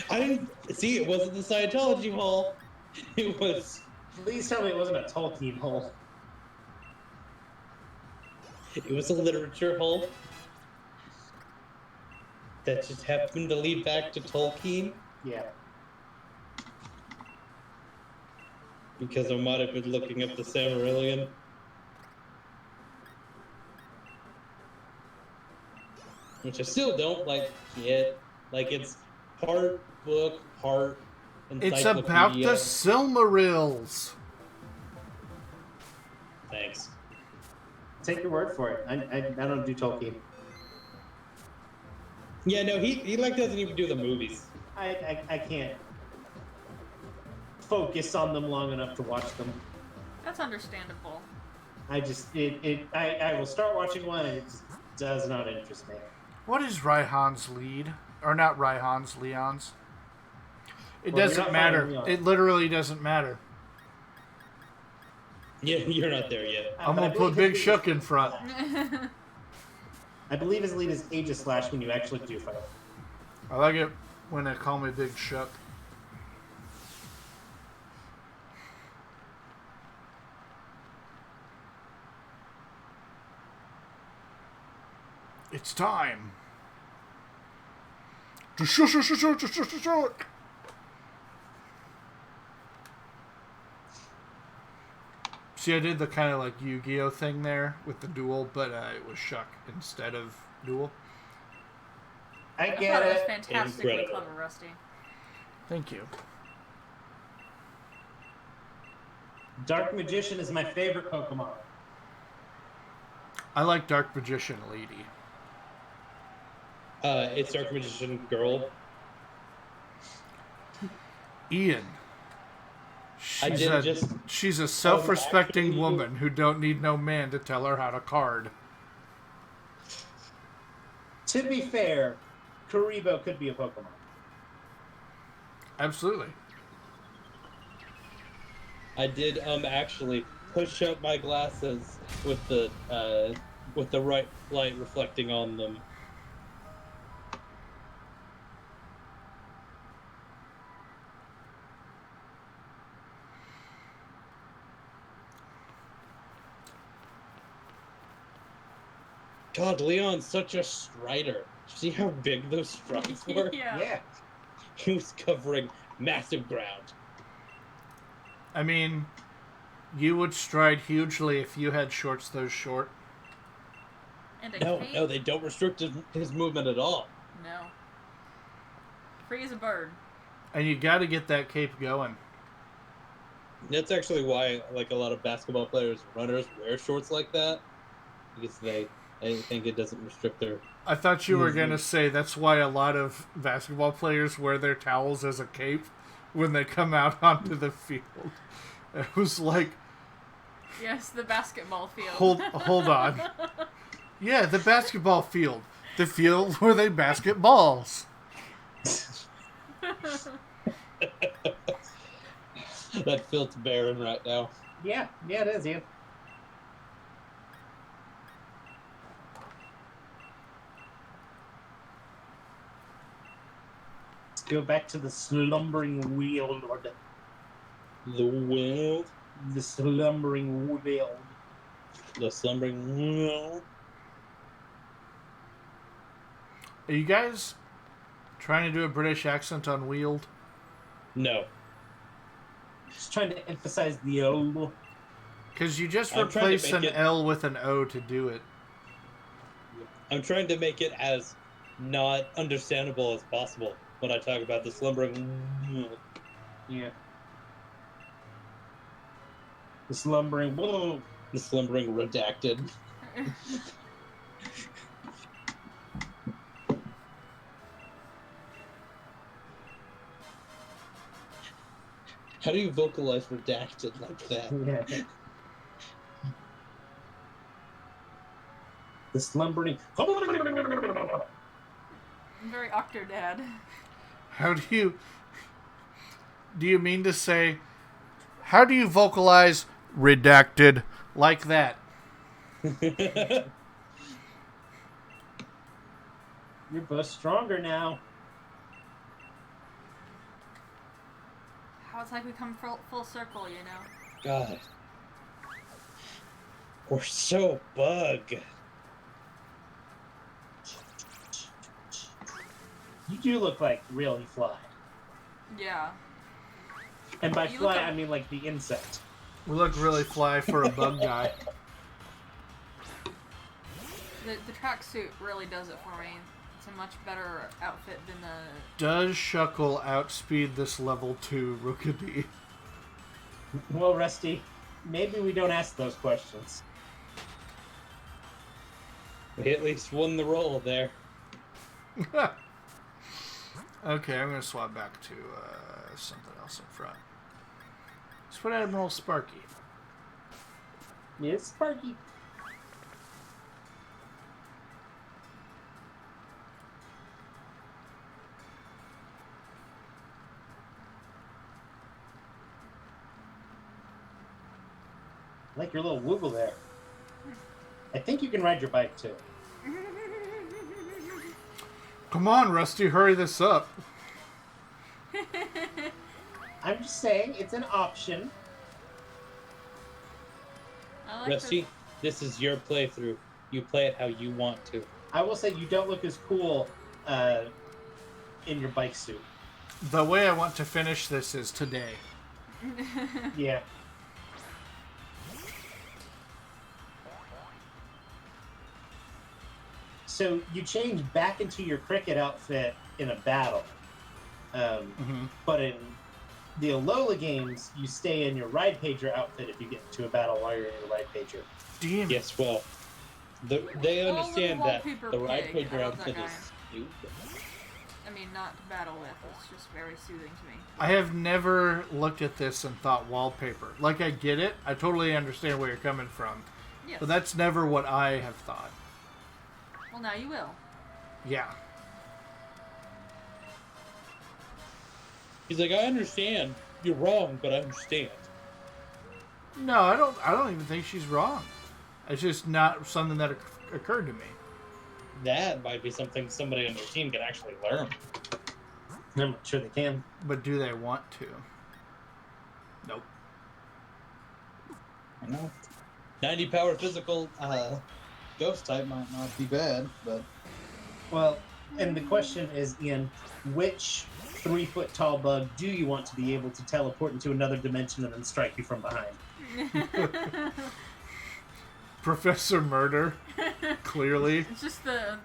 I didn't see, it wasn't the Scientology hole. It was. Please tell me it wasn't a Tolkien hole. It was a literature hole that just happened to lead back to Tolkien Yeah. because I might have been looking up the Silmarillion. Which I still don't get. Like, it's part book, part It's encyclopedia. about the Silmarils. Thanks. Take your word for it. I don't do Tolkien. Yeah, no, he doesn't even do the movies. I can't focus on them long enough to watch them. That's understandable. I will start watching one and it just does not interest me. What is Raihan's lead? Or not Raihan's, Leon's? It Well, you're doesn't not matter. following Leon. It literally doesn't matter. Yeah, you're not there yet. I'm But I gonna put believe Big his Shook in front. I believe his lead is Aegislash when you actually do fight. I like it when they call me Big Shook. It's time. See, I did the kind of like Yu-Gi-Oh thing there with the duel, but it was Shuck instead of duel. I I thought get it was it. fantastically Incredible. clever, Rusty. Thank you. Dark Magician is my favorite Pokemon. I like Dark Magician Lady. It's Dark Magician Girl. Ian. I did just- She's a self-respecting actually- woman who don't need no man to tell her how to card. To be fair, Karibo could be a Pokemon. Absolutely. I did actually push up my glasses with the right light reflecting on them. God, Leon's such a strider. See how big those strides were? Yeah. He was covering massive ground. I mean, you would stride hugely if you had shorts those short. And a cape? No, they don't restrict his movement at all. No. Free as a bird. And you got to get that cape going. That's actually why, like, a lot of basketball players, runners wear shorts like that, because they think it doesn't restrict their. I thought you were going to say that's why a lot of basketball players wear their towels as a cape when they come out onto the field. It was like, Yes, the basketball field. hold on. Yeah, the basketball field. The field where they basketballs. That feels barren right now. Yeah, it is, yeah. Let's go back to the slumbering wheel, Lord. The wild. The slumbering wheel. The slumbering wheel. Are you guys trying to do a British accent on Wield? No. Just trying to emphasize the O. Because you just I'm trying to replace make an it- L with an O to do it. I'm trying to make it as not understandable as possible when I talk about the slumbering wheel. Yeah. The slumbering wheel. The slumbering redacted. How do you vocalize redacted like that? Yeah. The slumbering. Very Octodad. How do you... Do you mean to say... How do you vocalize redacted like that? You're both stronger now. How it's like we come full circle, you know? God. We're so bug. You do look like really fly. Yeah. And by You look fly, up- I mean like the insect. We look really fly for a bug guy. The tracksuit really does it for me. It's a much better outfit than the... Does Shuckle outspeed this level 2 Rookity? Well, Rusty, maybe we don't ask those questions. We at least won the roll there. Okay, I'm going to swap back to something else in front. Let's put Admiral Sparky. Yes, Sparky. I like your little wiggle there. I think you can ride your bike too. Come on, Rusty, hurry this up. I'm just saying, it's an option. I like Rusty, this is your playthrough. You play it how you want to. I will say you don't look as cool in your bike suit. The way I want to finish this is today. Yeah. So you change back into your cricket outfit in a battle. But in the Alola games, you stay in your Ride Pager outfit if you get into a battle while you're in your Ride Pager. Damn. Yes, well, they Oh, understand little that wallpaper the Ride pig. Pager I love that outfit guy. is stupid. I mean, not to battle with. It's just very soothing to me. I have never looked at this and thought wallpaper. Like, I get it. I totally understand where you're coming from. Yes. But that's never what I have thought. Well, now you will. Yeah. He's like, I understand. You're wrong, but I understand. No, I don't even think she's wrong. It's just not something that occurred to me. That might be something somebody on their team can actually learn. I'm not sure they can. But do they want to? Nope. I know. 90 power physical Ghost type might not be bad, but Well, and the question is, Ian, which 3-foot tall bug do you want to be able to teleport into another dimension and then strike you from behind? Professor Murder, clearly. It's just the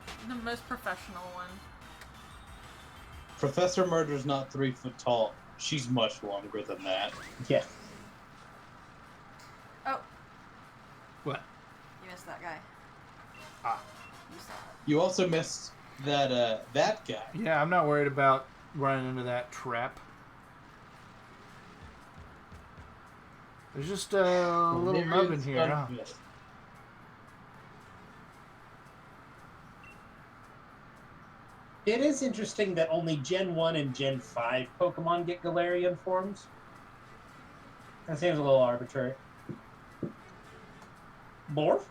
most professional one. Professor Murder's not 3 foot tall. She's much longer than that. Yeah. Oh, What? you missed that guy. Ah. You saw it. You also missed that that guy. Yeah, I'm not worried about running into that trap. There's just a little nub in here, huh? It is interesting that only Gen 1 and Gen 5 Pokemon get Galarian forms. That seems a little arbitrary. Morph?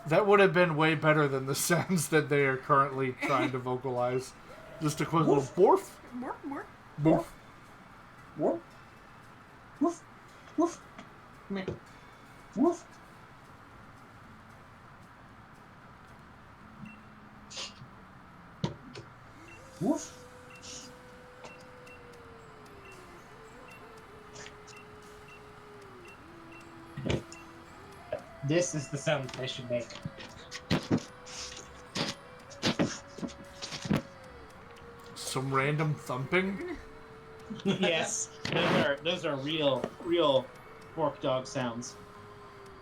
That would have been way better than the sounds that they are currently trying to vocalize. Just a quick little borf, More. borf. Woof. Woof. Woof. Come here. Woof. Woof. This is the sound they should make. Some random thumping. Yes, those are real Bork dog sounds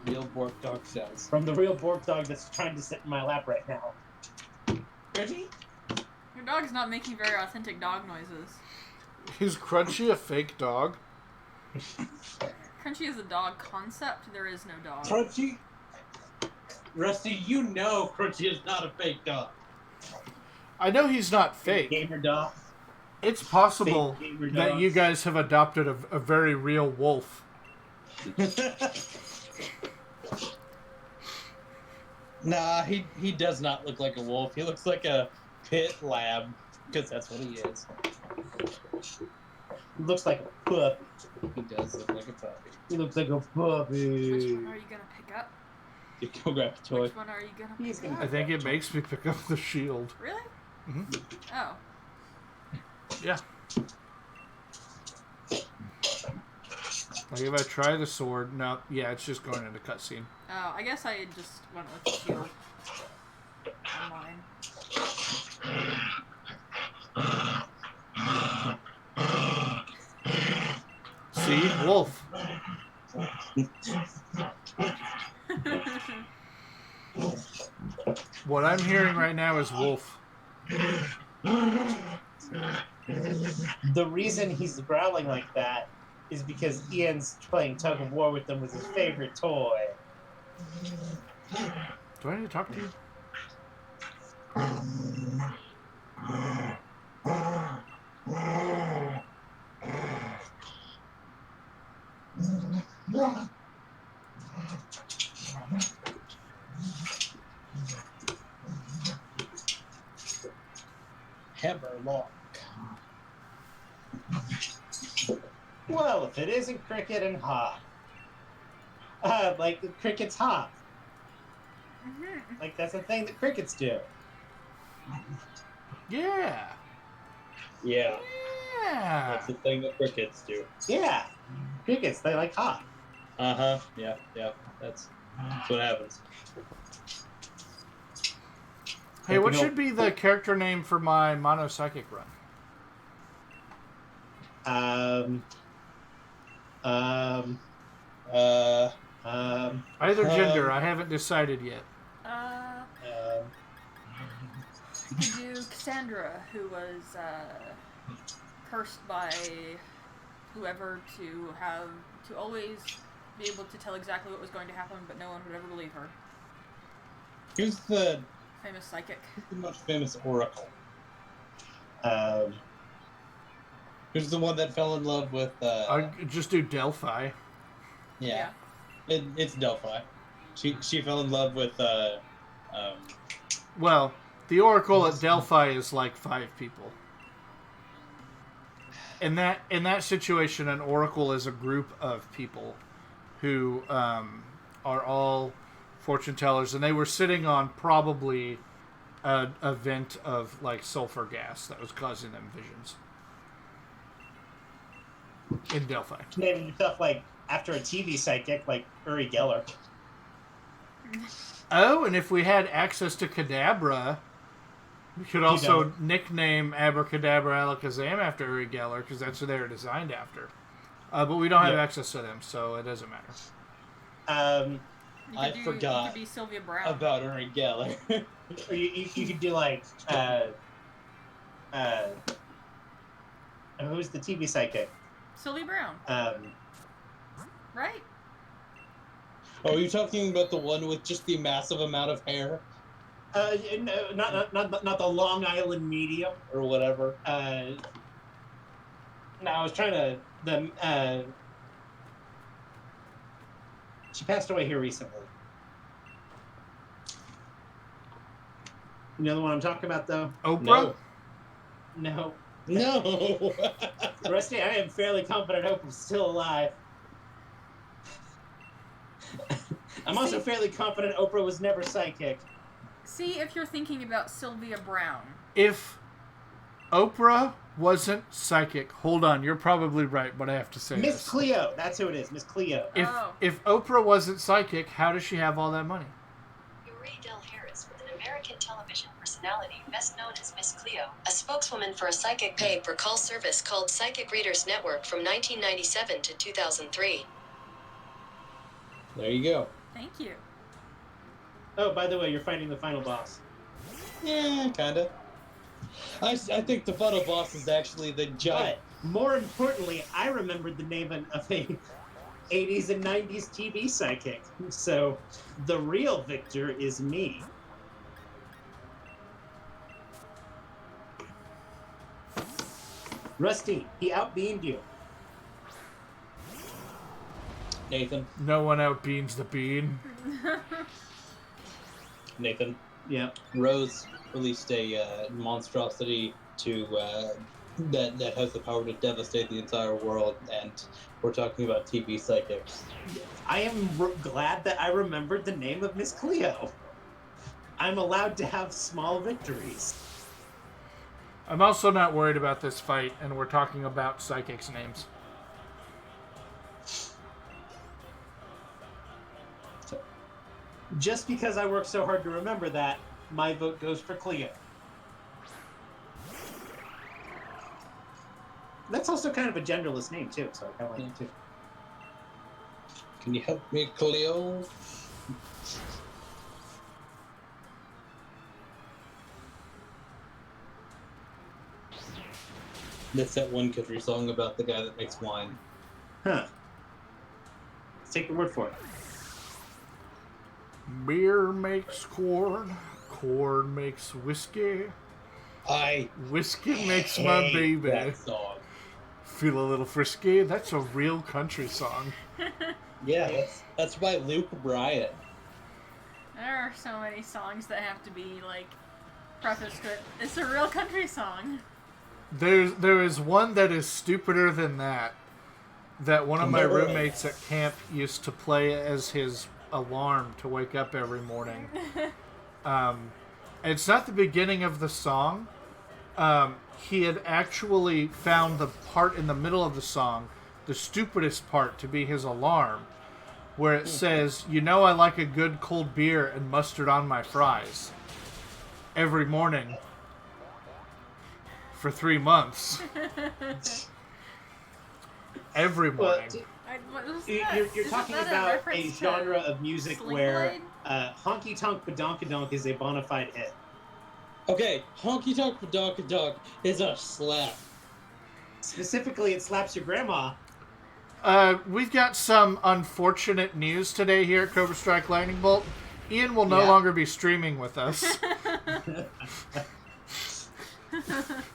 Real Bork dog sounds. from the real Bork dog that's trying to sit in my lap right now. Reggie? Your dog's not making very authentic dog noises. Is Crunchy a fake dog? Crunchy is a dog concept. There is no dog. Crunchy? Rusty, you know Crunchy is not a fake dog. I know he's not fake. Gamer dog. It's possible Fake gamer that dogs. you guys have adopted a very real wolf. Nah, he does not look like a wolf. He looks like a pit lab, because that's what he is. He looks like a puppy. He does look like a puppy. He looks like a Which puppy. one are you gonna pick up? You go grab a toy. Which one are you gonna He's pick gonna- I up? think it makes me pick up the shield. Really? Mhm. Oh. Yeah. Like if I try the sword, no, yeah, it's just going into cutscene. Oh, I guess I just went with the shield. On mine. See, wolf. What I'm hearing right now is wolf. The reason he's growling like that is because Ian's playing tug of war with them with his favorite toy. Do I need to talk to you? Hammerlock. Well, if it isn't Cricket and Hop. Like the crickets hop. Like that's a thing that crickets do. Yeah. Yeah, Yeah. that's the thing that crickets do. Yeah. Crickets, they like hop. Uh-huh, yeah, that's what happens. Hey, what should be the character name for my mono psychic run? Either gender, I haven't decided yet. You could do Cassandra, who was cursed by whoever to always be able to tell exactly what was going to happen, but no one would ever believe her. Who's the Famous psychic. most famous oracle? Um, Who's the one that fell in love with, I'll just do Delphi. yeah. It's Delphi. She fell in love with, Well, the Oracle at Delphi is like 5 people. In that situation, an Oracle is a group of people who are all fortune tellers, and they were sitting on probably a vent of like sulfur gas that was causing them visions in Delphi. Naming yourself like after a TV psychic like Uri Geller. Oh, and if we had access to Kadabra, we could also nickname Abracadabra Alakazam after Uri Geller, because that's who they were designed after. But we don't have access to them, so it doesn't matter. I forgot you could be Sylvia Brown. about Uri Geller. Or you could do like who's the TV psychic? Sylvia Brown, right? Oh, are you talking about the one with just the massive amount of hair No, not the Long Island medium. or whatever? No, I was trying to she passed away here recently. You know the one I'm talking about, though? Oprah? No. No. Rusty, I am fairly confident Oprah's still alive. I'm also fairly confident Oprah was never psychic. See if you're thinking about Sylvia Brown. If Oprah wasn't psychic, hold on, you're probably right, but I have to say Miss this. Cleo, that's who it is, Miss Cleo. If Oprah wasn't psychic, how does she have all that money? Uri Del Harris was an American television personality best known as Miss Cleo, a spokeswoman for a psychic pay-per-call service called Psychic Readers Network from 1997 to 2003. There you go. Thank you. Oh, by the way, you're fighting the final boss. Yeah, kinda. I think the final boss is actually the giant. But more importantly, I remembered the name of a 80s and 90s TV psychic. So the real victor is me. Rusty, he outbeamed you. Nathan. No one outbeans the bean. Nathan. Yeah. Rose released a monstrosity to that has the power to devastate the entire world, and we're talking about TV psychics. I am glad that I remembered the name of Miss Cleo. I'm allowed to have small victories. I'm also not worried about this fight, and we're talking about psychics' names. Just because I work so hard to remember that, my vote goes for Cleo. That's also kind of a genderless name, too, so I kind of like it, too. Can you help me, Cleo? That's that one country song about the guy that makes wine. Huh. Let's take your word for it. Beer makes corn. Corn makes whiskey. Whiskey makes my hate baby that song. feel a little frisky. That's a real country song. Yeah, that's by Luke Bryan. There are so many songs that have to be, like, prefaced with, it's a real country song. There is one that is stupider than that. That one of my roommates at camp used to play as his alarm to wake up every morning. It's not the beginning of the song. He had actually found the part in the middle of the song, the stupidest part, to be his alarm, where it says, "You know I like a good cold beer and mustard on my fries every morning for 3 months." Every morning. You're talking about a genre of music where honky tonk badonkadonk is a bona fide hit. Okay, Honky Tonk Badonkadonk is a slap. Specifically, it slaps your grandma. We've got some unfortunate news today here at Cobrastryke Lightningbolt. Ian will no longer be streaming with us.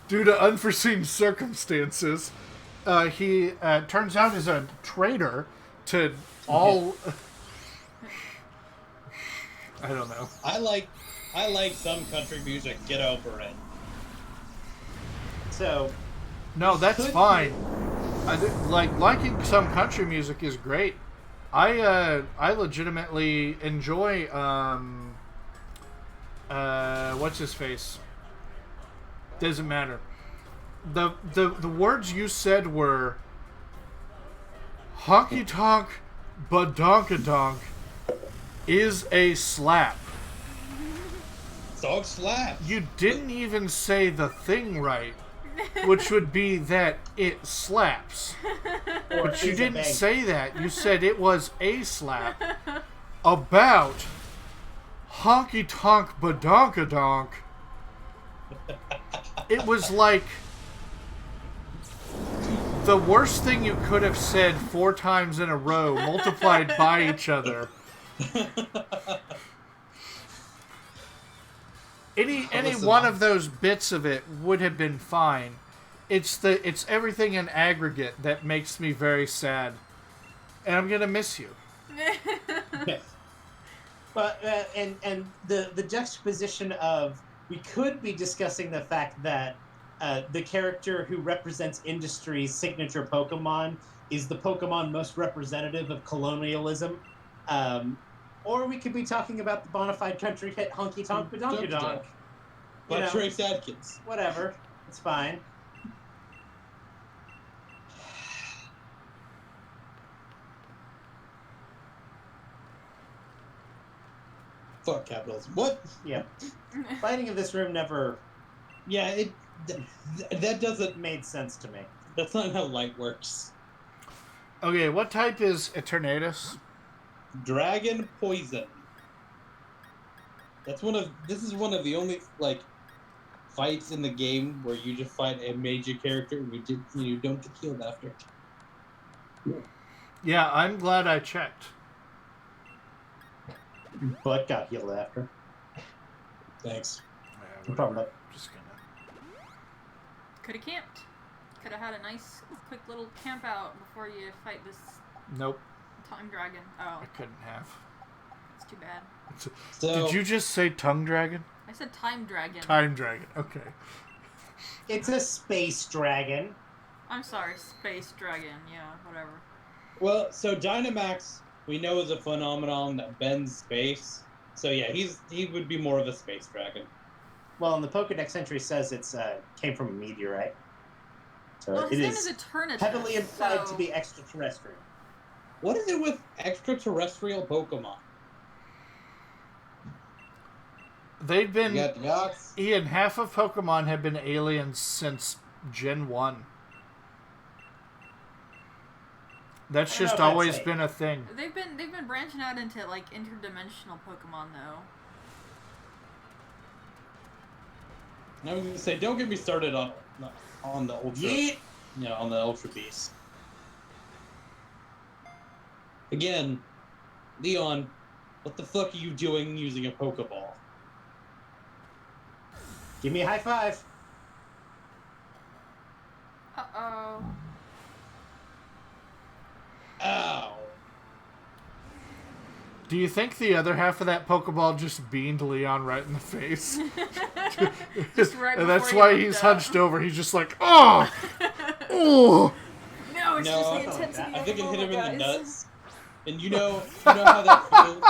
Due to unforeseen circumstances. He turns out is a traitor to all... I don't know. I like some country music. Get over it. So... No, that's fine. Liking some country music is great. I legitimately enjoy what's his face? Doesn't matter. The words you said were honky tonk badonkadonk is a slap. Dog slap. You didn't even say the thing right, which would be that it slaps. But you didn't say that. You said it was a slap about honky tonk badonkadonk. It was like the worst thing you could have said 4 times in a row, multiplied by each other. Any one of those bits of it would have been fine. It's everything in aggregate that makes me very sad, and I'm gonna miss you. But and the juxtaposition of, we could be discussing the fact that the character who represents industry's signature Pokemon is the Pokemon most representative of colonialism. Or we could be talking about the bona fide country hit Honky Tonk Badonkadonk. By Trace Adkins. Whatever. It's fine. Fuck capitalism. What? Yeah. Fighting in this room never Yeah, that doesn't... made sense to me. That's not how light works. Okay, what type is Eternatus? Dragon poison. This is one of the only, like, fights in the game where you just fight a major character and you don't get killed after. Yeah, I'm glad I checked. But got healed after. Thanks. No problem. Just gonna... Could have camped. Could have had a nice, quick little camp out before you fight this Nope, time dragon. Oh, I couldn't have. it's too bad. So, Did you just say tongue dragon? I said time dragon. Time dragon, okay. It's a space dragon. I'm sorry, space dragon. Yeah, whatever. well, so Dynamax, we know, is a phenomenon that bends space. So yeah, he would be more of a space dragon. Well, and the Pokedex entry says it's came from a meteorite. So Well, it his name is is Eternatus. heavily implied so... to be extraterrestrial. What is it with extraterrestrial Pokemon? They've You been... got the Ox. Ian, half of Pokemon have been aliens since Gen 1. That's I don't just know if always that's safe. been a thing. They've been branching out into like interdimensional Pokemon though. I was gonna say, don't get me started on the Ultra. Yeet! On the Ultra Beast. Again, Leon, what the fuck are you doing using a Pokeball? Give me a high five. Uh-oh. Ow. Do you think the other half of that Pokeball just beamed Leon right in the face? Just right And that's before why he he's looked hunched over. He's just like, oh! Oh! No, it's No, just I the intensity I of think the it hit him moment, in the guys. nuts. And you know how that feels?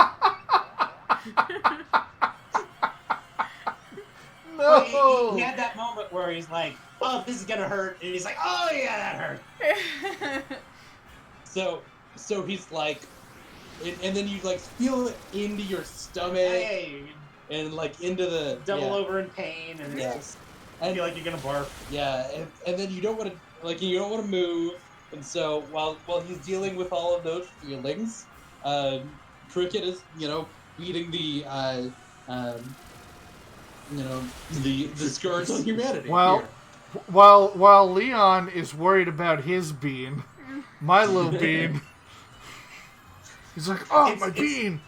Well, he No! had that moment where he's like, oh, this is gonna hurt. And he's like, oh, yeah, that hurt. So he's like, and then you like feel it into your stomach Hey, and like into the double over in pain. And Yeah. it's just, I feel like you're gonna barf. Yeah, and then you don't want to move, and so while he's dealing with all of those feelings, Cricket is beating the the scourge on humanity. Well, here. while Leon is worried about his bean, my little bean, he's like, oh, It's- my it's- bean!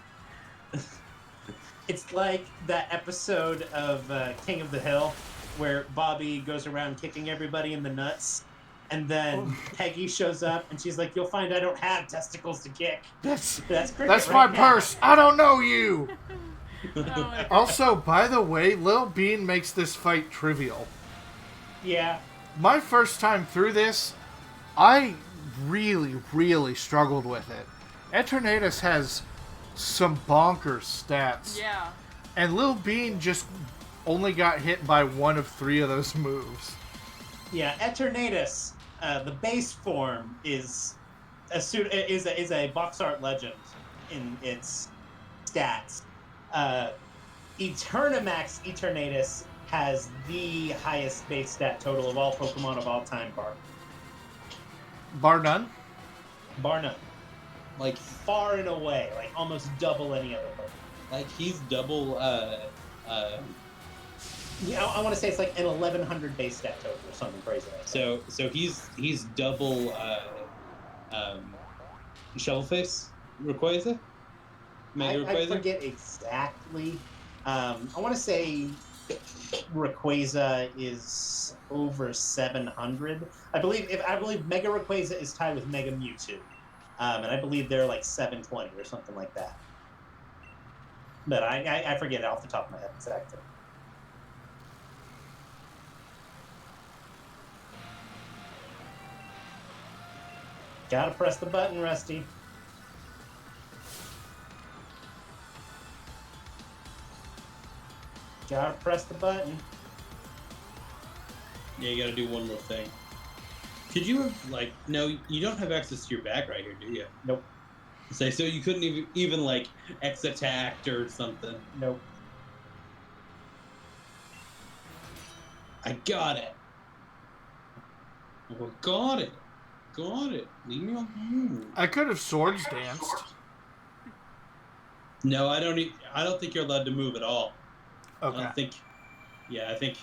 It's like that episode of King of the Hill where Bobby goes around kicking everybody in the nuts. And then Peggy shows up and she's like, you'll find I don't have testicles to kick. That's Cricket my right now. purse. I don't know you. Oh my God. Also, by the way, Lil Bean makes this fight trivial. Yeah. My first time through this, I really, really struggled with it. Eternatus has some bonkers stats. Yeah. And Lil Bean just only got hit by one of 3 of those moves. Yeah, Eternatus, the base form is a box art legend in its stats. Eternamax Eternatus has the highest base stat total of all Pokemon of all time, Bar none? bar none. Like, Far and away, like almost double any other Pokemon. like he's double. Yeah, I want to say it's like an 1100 base stat total or something crazy like that. So he's double. Shovelface Rayquaza. Mega I Rayquaza. forget exactly. I want to say Rayquaza is over 700. I believe Mega Rayquaza is tied with Mega Mewtwo, and I believe they're like 720 or something like that. But I forget it off the top of my head exactly. Gotta press the button, Rusty. Gotta press the button. Yeah, you gotta do one more thing. Could you have, like, no, you don't have access to your bag right here, do you? Nope. Say, so you couldn't even like, X attacked or something. Nope. I got it. Well, got it. Got it. Leave me alone. I could have Swords Danced. No, I don't think you're allowed to move at all. Okay. I don't think. Yeah, I think.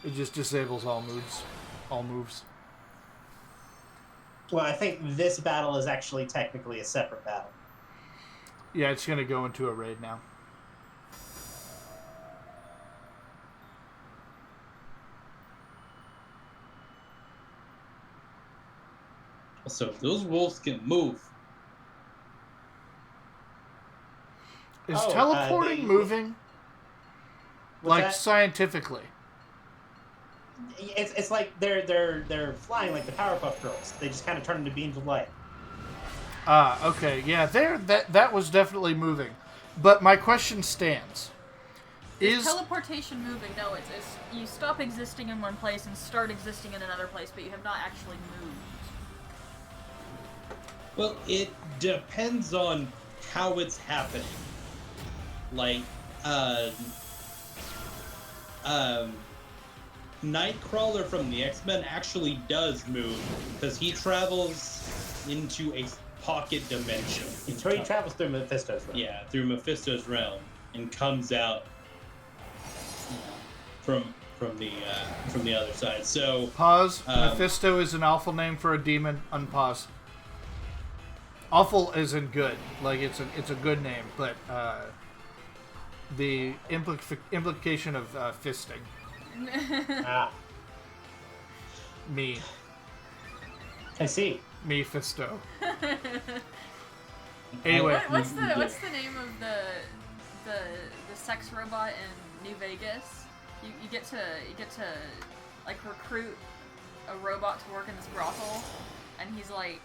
It just disables all moves. All moves. Well, I think this battle is actually technically a separate battle. Yeah, it's going to go into a raid now. So those wolves can move. Is Oh, teleporting moving? What's Like, that? scientifically? It's like they're flying like the Powerpuff Girls. They just kind of turn into beams of light. Ah, okay. Yeah, that was definitely moving. But my question stands. Is teleportation moving? No, it's you stop existing in one place and start existing in another place, but you have not actually moved. Well, it depends on how it's happening. Like, Nightcrawler from the X-Men actually does move because he travels into a pocket dimension. He travels through Mephisto's realm. Yeah, through Mephisto's realm and comes out from the other side. So Pause. Mephisto is an awful name for a demon. Unpause. Awful isn't good. Like, it's a good name, but the implication of fisting. Ah, Me. I see. Me Fisto. Anyway. What's the name of the sex robot in New Vegas? You get to like recruit a robot to work in this brothel, and he's like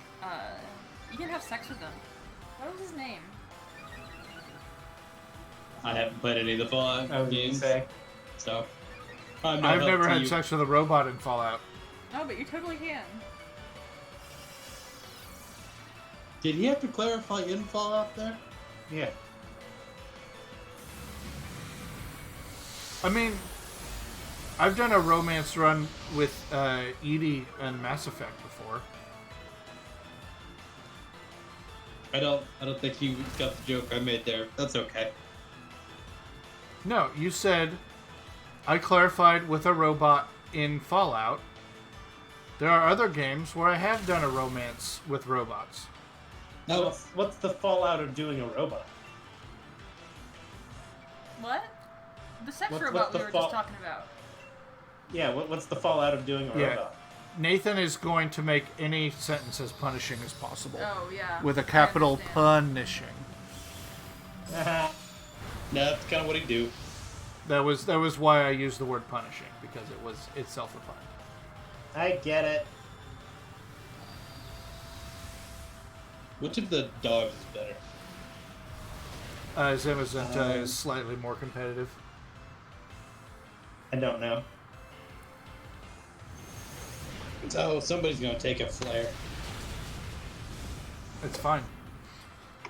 you can have sex with him. What was his name? I haven't played any of the Fallout games, so I've never had sex with a robot in Fallout. No, but you totally can. Did he have to clarify in Fallout there? Yeah. I mean, I've done a romance run with Edie and Mass Effect before. I don't think he got the joke I made there. That's okay. No, you said I clarified with a robot in Fallout. There are other games where I have done a romance with robots. No, What's the fallout of doing a robot? What? The sex What's robot the we were just talking about. Yeah, what's the fallout of doing a robot? Nathan is going to make any sentence as punishing as possible. Oh yeah. With a I capital understand. punishing. no, that's kind of what he do. That was why I used the word punishing, because it's self-refined. I get it. Which of the dogs is better? Zamazenta is slightly more competitive. I don't know. So somebody's gonna take a flare. It's fine.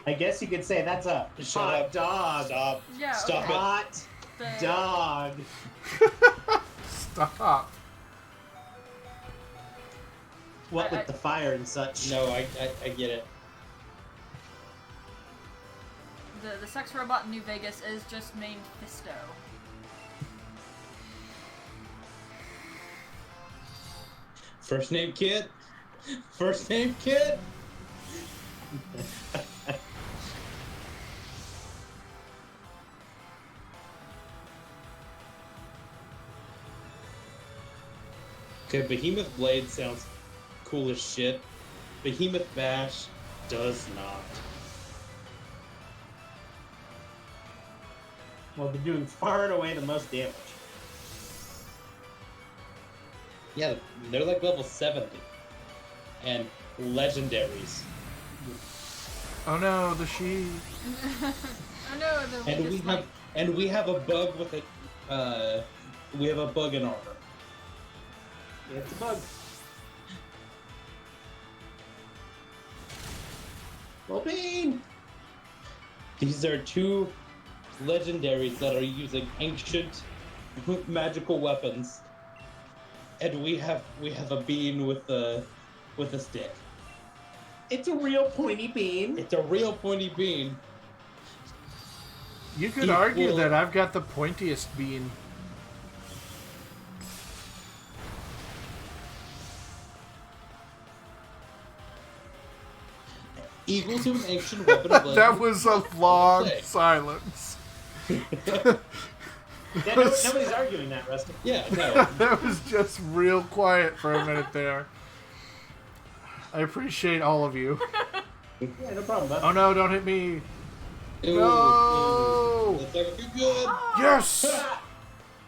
I guess you could say that's a Shut hot up. dog. Stop. Yeah, Stop okay. it. Hot The- dog. Stop. What with the fire and such. No, I get it. The sex robot in New Vegas is just named Fisto. First name Kid. First name Kid. Okay, Behemoth Blade sounds cool as shit. Behemoth Bash does not. Well, they're doing far and away the most damage. Yeah, they're like level 70. And legendaries. Oh no, the she. Oh no, the And we have a bug with it. We have a bug in armor. It's a bug. Well, Bean! These are two legendaries that are using ancient magical weapons, and we have a bean with a stick. It's a real pointy bean. It's a real pointy bean. You could Equal- argue that I've got the pointiest bean. Equal to an ancient weapon of legend. That was a long Okay. silence. Yeah, nobody's arguing that, Rusty. Yeah, no. That was just real quiet for a minute there. I appreciate all of you. Yeah, no problem, bud. Oh no, don't hit me. Ooh, No! That's not gonna be good. Yes!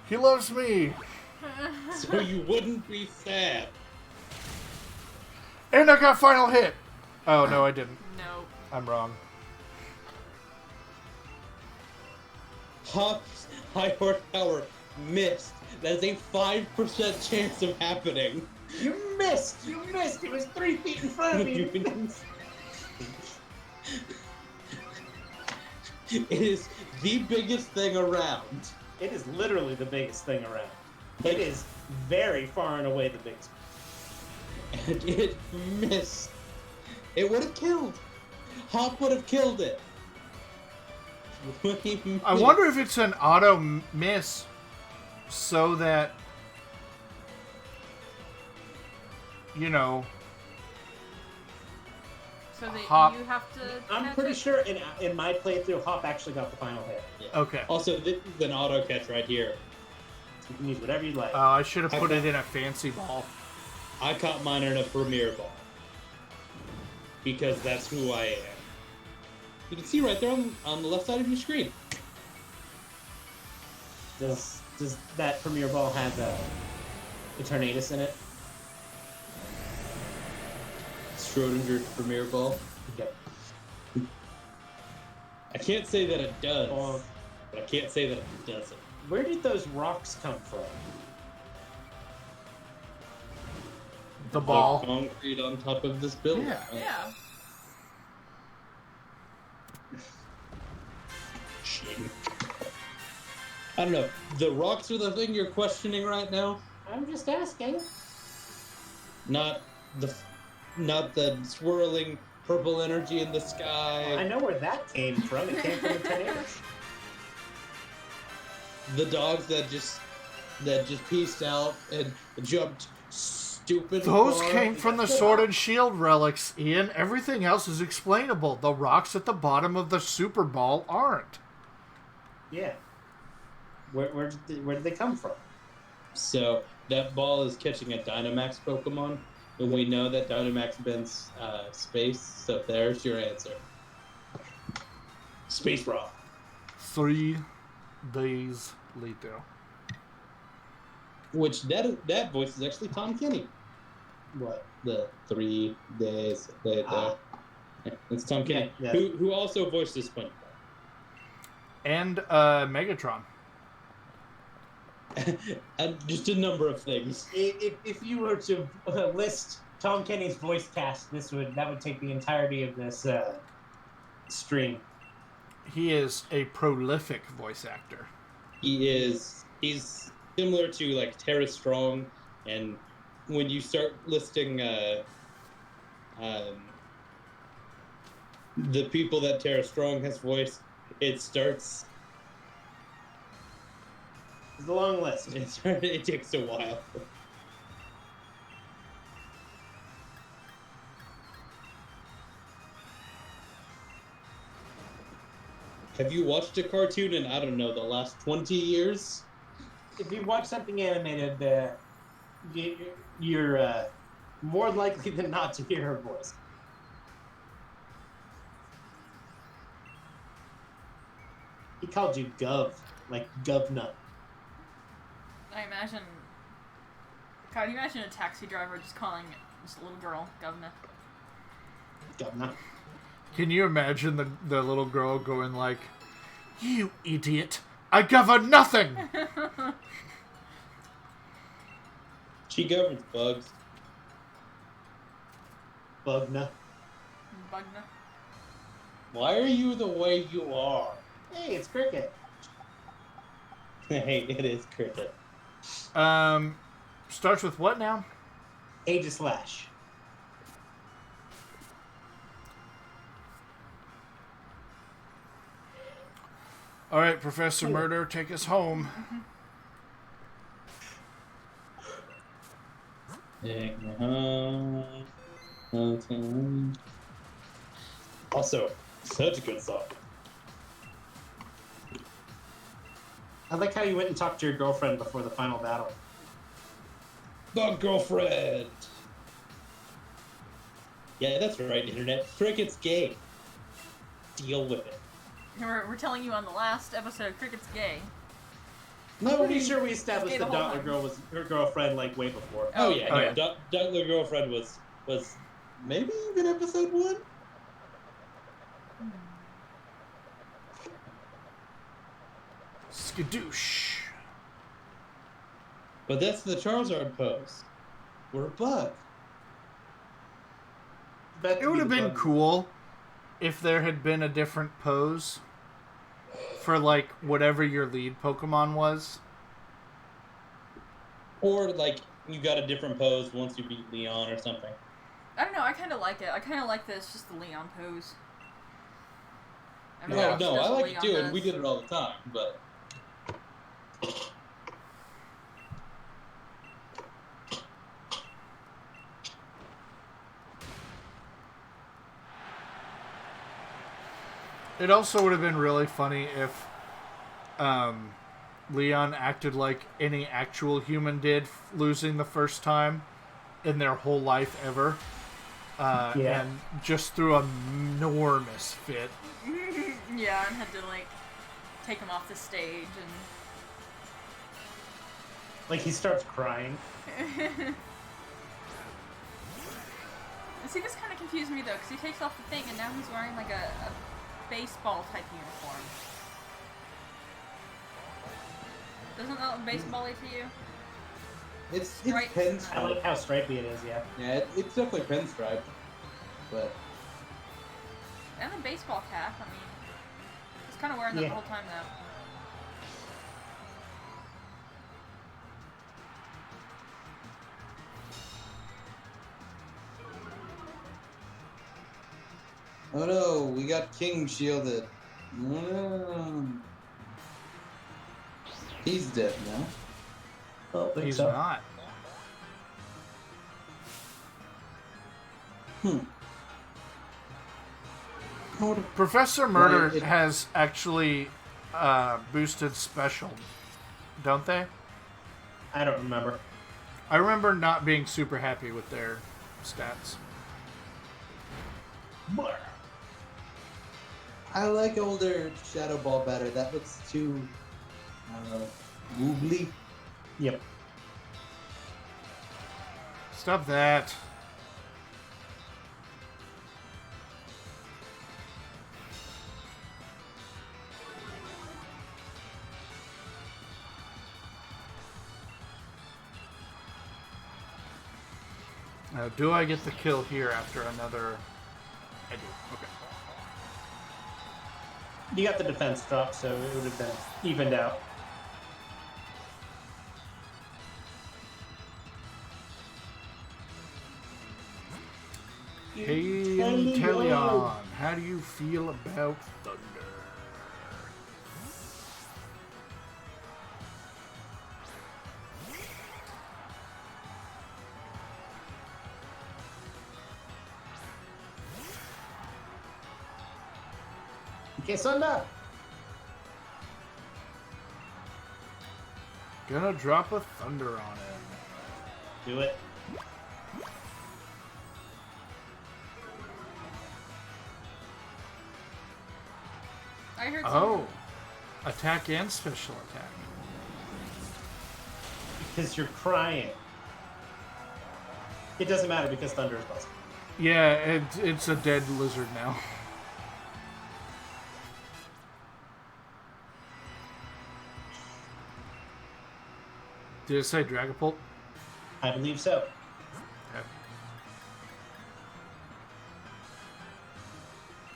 He loves me. So you wouldn't be sad. And I got final hit. Oh no, I didn't. No. I'm wrong. Hop's high horsepower missed. That is a 5% chance of happening. You missed! You missed! It was 3 feet in front of you! It is the biggest thing around. It is literally the biggest thing around. It is very far and away the biggest. And it missed. It would have killed. Hop would have killed it. I wonder if it's an auto miss so that, you know, So that Hop. you have to. I'm catch pretty it? sure in my playthrough, Hop actually got the final hit. okay. Also, this is an auto catch right here. You can use whatever you like. I should have put it in a fancy ball. I caught mine in a premier ball. Because that's who I am. You can see right there on the left side of your screen. Does that Premier Ball have a Eternatus in it? Schrodinger's premier ball. Okay. I can't say that it does, Oh. but I can't say that it doesn't. Where did those rocks come from? The ball. Concrete on top of this building. Yeah. Yeah. I don't know. The rocks are the thing you're questioning right now. I'm just asking. Not the swirling purple energy in the I sky. know where that came from. It came from Eternatus. The dogs that just pieced out and jumped stupid. Those far. came from the Sword and Shield relics, Ian. Everything else is explainable. The rocks at the bottom of the Super Ball aren't. Yeah. Where did they come from? So that ball is catching a Dynamax Pokemon, and we know that Dynamax bends space. So there's your answer. Space Bra. 3 days later. Which that voice is actually Tom Kenny. What? The 3 days later. It's Tom Kenny, Yeah. who also voiced this SpongeBob. And Megatron. And just a number of things. If you were to list Tom Kenny's voice cast, that would take the entirety of this stream. He is a prolific voice actor. He's similar to like Tara Strong, and when you start listing the people that Tara Strong has voiced, it starts. It's a long list. It takes a while. Have you watched a cartoon in, I don't know, the last 20 years? If you watch something animated, you're more likely than not to hear her voice. He called you Gov, like Govna. I imagine. God, you imagine a taxi driver just calling this little girl Govna. Govna. Can you imagine the little girl going like, "You idiot! I govern nothing!" She governs bugs. Bugna. Bugna. Why are you the way you are? Hey, it's Cricket. Hey, it is Cricket. Starts with what now? Aegislash. All right, Professor Murder, take us home. Also, such a good song. I like how you went and talked to your girlfriend before the final battle. The girlfriend. Yeah, that's right, Internet. Cricket's gay. Deal with it. We're telling you on the last episode, Cricket's gay. I'm pretty sure we established Gay that the whole Dottler time. girl was her girlfriend like way before. Oh yeah, Oh, no, yeah. Douglas girlfriend was maybe even episode 1. Skadoosh. But that's the Charizard pose. We're a bug. It would have been cool if there had been a different pose for, like, whatever your lead Pokemon was. Or like you got a different pose once you beat Leon or something. I don't know, I kind of like it. I kind of like this, just the Leon pose. No, Everyone else I does what like it Leon too, and does. we did it all the time, but It also would have been really funny if Leon acted like any actual human did, losing the first time in their whole life ever. And just threw an enormous fit. Yeah, and had to, like, take him off the stage and... Like he starts crying. See, this kind of confused me, though, because he takes off the thing, and now he's wearing, like, a baseball-type uniform. Doesn't that look baseball-y to you? it's Stripes. pinstripe. I like how stripy it is, yeah. Yeah, it's definitely pinstripe. But And the baseball cap, I mean... He's kind of wearing that the Yeah. whole time, though. oh no, we got King shielded. No. He's dead now. Oh, think He's so. not. Professor Murder Right, it- has actually boosted special, don't they? I don't remember. I remember not being super happy with their stats. I like older Shadow Ball better. That looks too googly. Yep. Stop that. Now, do I get the kill here after another... I do. Okay. You got the defense drop, so it would have been evened out. Hey, Inteleon, how do you feel about Thunder? Okay, Thunder! Gonna drop a Thunder on him. Do it. I heard Oh, attack and special attack. Because you're crying. It doesn't matter because Thunder is busted. Yeah, it's a dead lizard now. Did it say Dragapult? I believe so. Okay.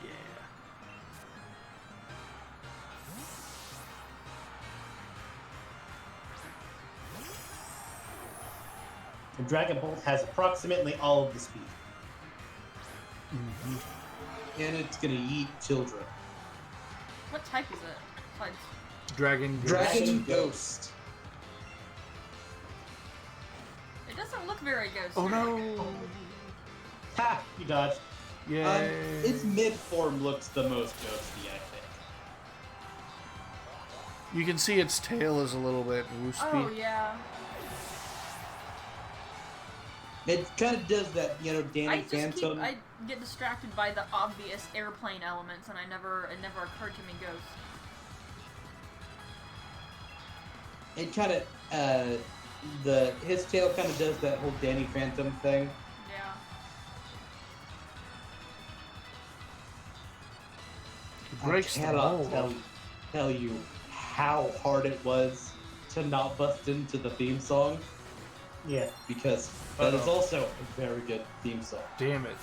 Yeah. The Dragon Bolt has approximately all of the speed. And it's gonna eat children. What type is it? Besides- Dragon Ghost. Dragon Ghost. It doesn't look very ghosty. Oh no! Ha! You dodged. Yay! Its mid form looks the most ghosty, I think. You can see its tail is a little bit wispy. Oh yeah. It kind of does that, you know, Danny I Phantom. get distracted by the obvious airplane elements, and it never occurred to me ghost. It kind of, his tail kind of does that whole Danny Phantom thing. Yeah. It breaks I the cannot mold. tell you how hard it was to not bust into the theme song, Yeah. because that is also a very good theme song. Damn it.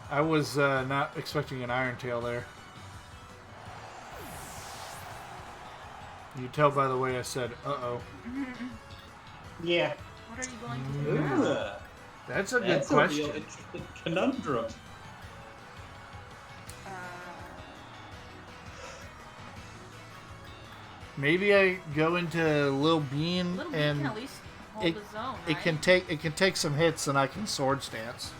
I was not expecting an Iron Tail there. You tell by the way I said, uh-oh. Yeah. What are you going to do now? Ooh, That's a good that's question. a real interesting conundrum. Maybe I go into Lil Bean Little Bean and can at least hold it, the zone, right? it can take some hits and I can sword stance.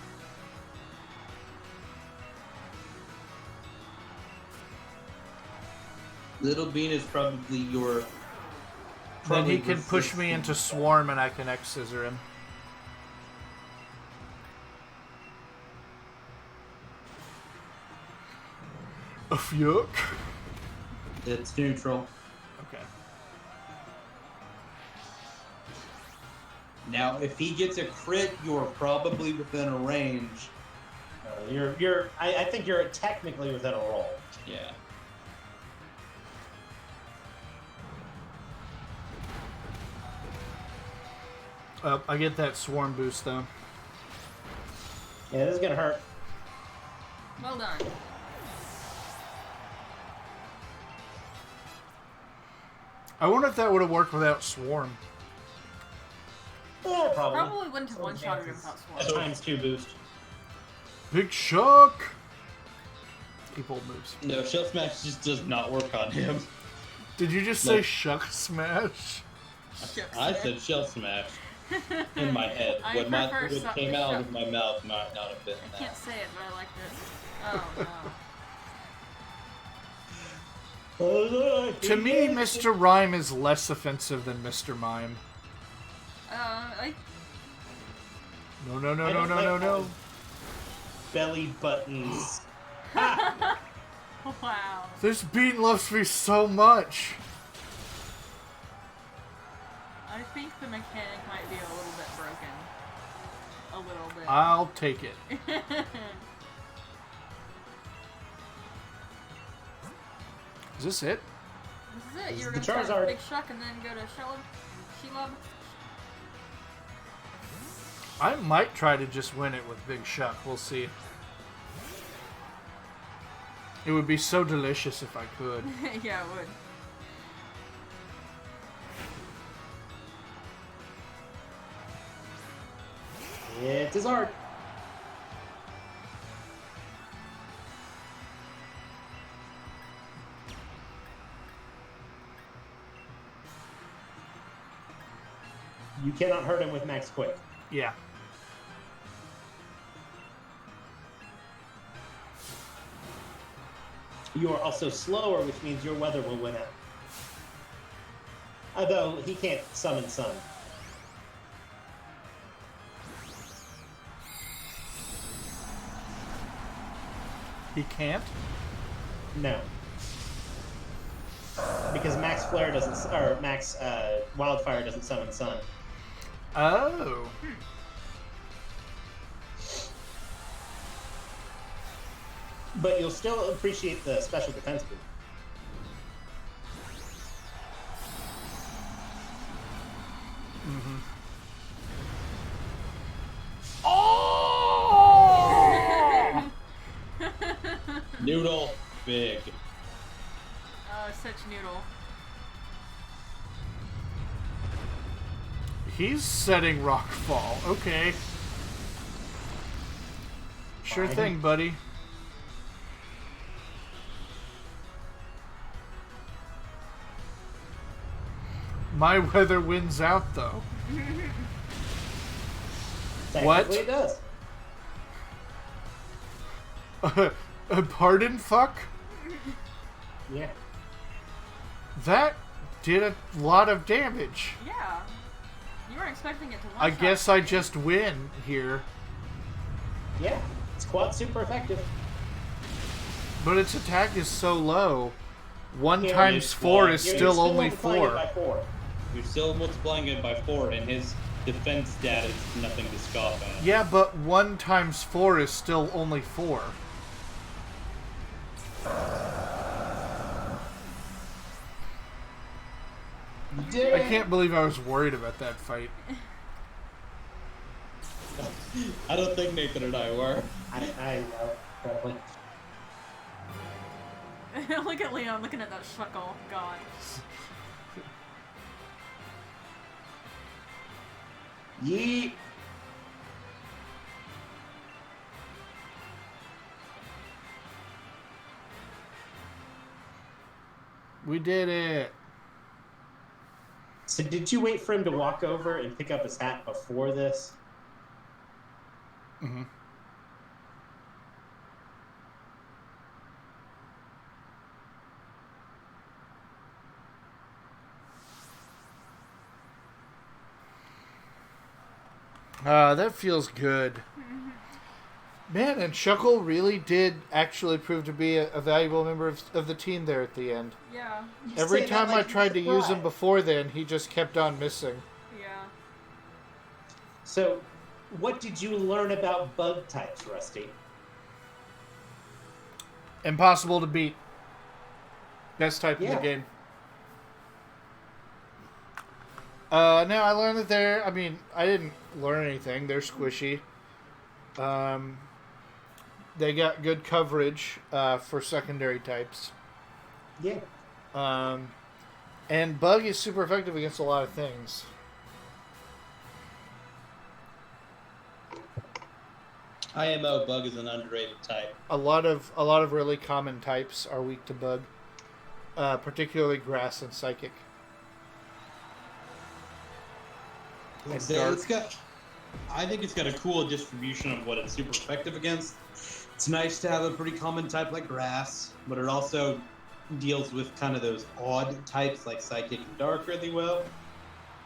Little Bean is probably your. Then he can resist push me into Swarm and I can X-Scissor him. Yuck. It's neutral. Okay. Now, if he gets a crit, you're probably within a range. I think you're technically within a roll. Yeah. I get that Swarm boost though. Yeah, this is gonna hurt. Well done. I wonder if that would have worked without Swarm. Yeah, probably. Probably wouldn't have one-shotted him without A Swarm. ×2 boost. Big shock! Keep old moves. No, Shell Smash just does not work on him. Did you just say Shuck Smash? Shucks, I man. said Shell Smash in my head. I What prefer what came out Shuck. of my mouth might not have been I that. can't say it, but I like this. Oh To me, Mr. Rhyme is less offensive than Mr. Mime. no. I No, no, no, I no, don't no, like no, no. how belly buttons. wow. This bean loves me so much. I think the mechanic might be a little bit broken. A little bit. I'll take it. Is this it? This is it. This You're is the gonna start Charizard. with Big Shuck and then go to Shelob. I might try to just win it with Big Shuck. We'll see. It would be so delicious if I could. Yeah, it would. It is hard. You cannot hurt him with Max Quick. Yeah. You are also slower, which means your weather will win out. Although he can't summon sun. He can't? No. Because Max Flare doesn't, or Max Wildfire doesn't summon sun. Oh. But you'll still appreciate the special defense move. Oh! Noodle, big. Such noodle. He's setting Rockfall. Okay. Sure Fine. thing, buddy. My weather wins out, though. What? Technically it does. Pardon, fuck? Yeah. That did a lot of damage. Yeah. You weren't expecting it to one I guess I just win here. Yeah. It's quad super effective. But its attack is so low. 1 Yeah, times it's 4 one. is You're still only multiplying it 4. by 4. You're still multiplying it by 4, and his defense stat is nothing to scoff at. Yeah, but 1 times 4 is still only 4. I can't believe I was worried about that fight. I don't think Nathan and I were. I know. Probably. Look at Leon looking at that shuckle. God. Yeet. We did it. So did you wait for him to walk over and pick up his hat before this? Mm-hmm. That feels good. Man, and Shuckle really did actually prove to be a valuable member of the team there at the end. Yeah. Every say that time like I he's tried to use him surprised. before then, he just kept on missing. Yeah. So, what did you learn about bug types, Rusty? Impossible to beat. Best type in Yeah. the game. No, I learned that they're... I mean, I didn't learn anything. They're squishy. They got good coverage for secondary types. Yeah. And Bug is super effective against a lot of things. IMO Bug is an underrated type. A lot of really common types are weak to Bug. Particularly Grass and Psychic. And Dark. I think it's got a cool distribution of what it's super effective against. It's nice to have a pretty common type like Grass, but it also deals with kind of those odd types like Psychic and Dark really well.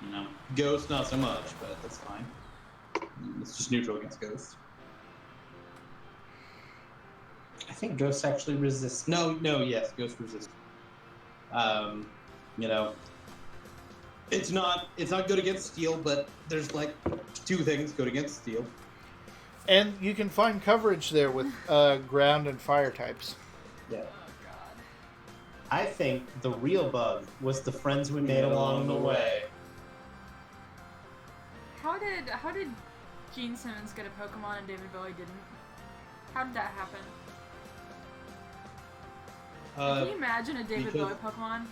You know, Ghost not so much, but that's fine. It's just neutral against Ghost. I think ghosts actually resist. No, yes, Ghost resist. You know, it's not good against Steel, but there's like 2 things good against Steel. And you can find coverage there with ground and fire types. Yeah. Oh God. I think the real bug was the friends we made along the way. How did Gene Simmons get a Pokemon and David Bowie didn't? How did that happen? Can you imagine a David Bowie Pokemon?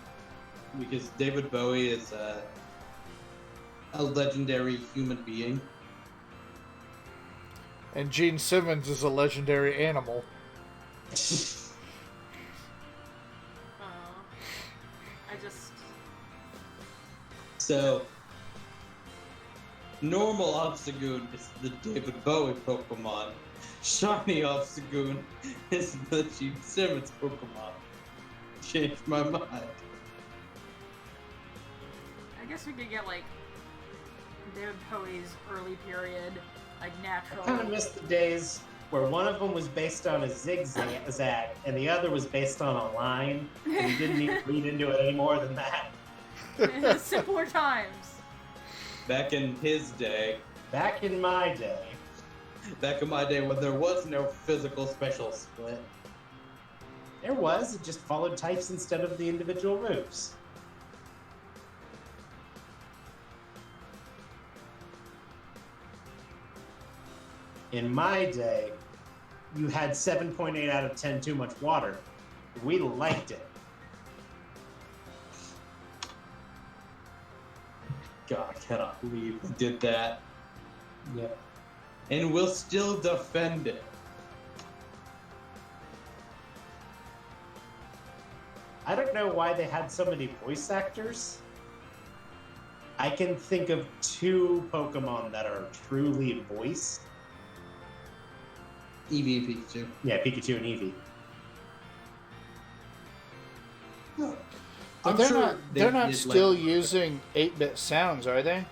Because David Bowie is a legendary human being. And Gene Simmons is a legendary animal. So, normal Obstagoon is the David Bowie Pokemon. Shiny Obstagoon is the Gene Simmons Pokemon. Changed my mind. I guess we could get, like, David Bowie's early period, like, natural... I kind of miss the days where one of them was based on a zigzag and the other was based on a line, and you didn't need to read into it any more than that. Simpler times. Back in his day. Back in my day. Back in my day when there was no physical special split. There was, it just followed types instead of the individual moves. In my day, you had 7.8 out of 10 too much water. We liked it. God, I cannot believe we did that. Yep. And we'll still defend it. I don't know why they had so many voice actors. I can think of 2 Pokemon that are truly voiced. Eevee and Pikachu. Yeah, Pikachu and Eevee. But they're not still using 8-bit sounds, are they?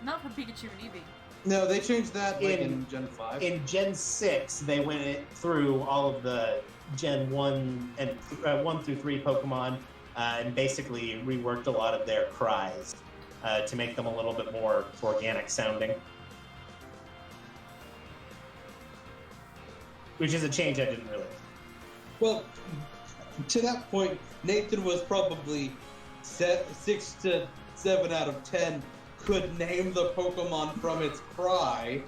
Not for Pikachu and Eevee. No, they changed that in Gen 5. In Gen 6, they went through all of the Gen 1 and 1 through 3 Pokemon and basically reworked a lot of their cries to make them a little bit more organic sounding. Which is a change I didn't really. Well, to that point, Nathan was probably 6 to 7 out of 10 could name the Pokemon from its cry.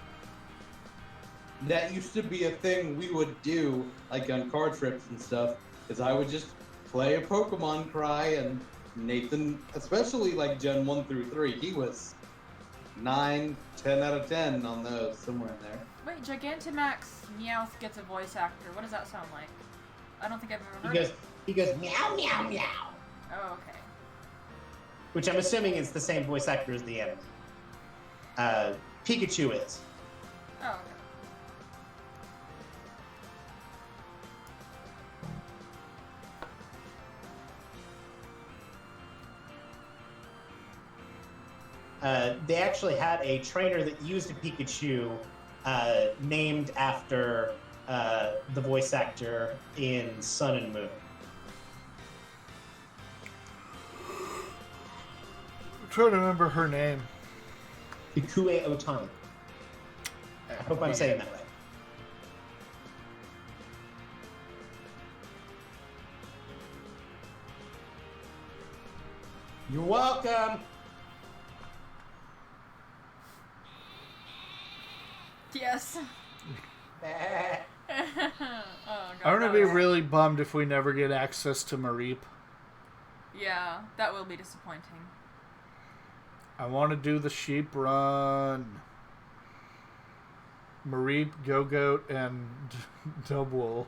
That used to be a thing we would do, like on car trips and stuff, is I would just play a Pokemon cry, and Nathan, especially like Gen 1 through 3, he was 9, 10 out of 10 on those, somewhere in there. Wait, Gigantamax Meowth gets a voice actor. What does that sound like? I don't think I've ever heard it. He goes meow meow meow. Oh, okay. Which I'm assuming is the same voice actor as the enemy. Pikachu is. Oh, okay. They actually had a trainer that used a Pikachu named after the voice actor in Sun and Moon. I'm trying to remember her name. Ikue Otani. I hope I'm saying that right. You're welcome. Yes. Bah. Oh, God, I'm gonna be really bummed if we never get access to Mareep. Yeah, that will be disappointing. I want to do the sheep run. Mareep, Go-Goat, and Dubwool.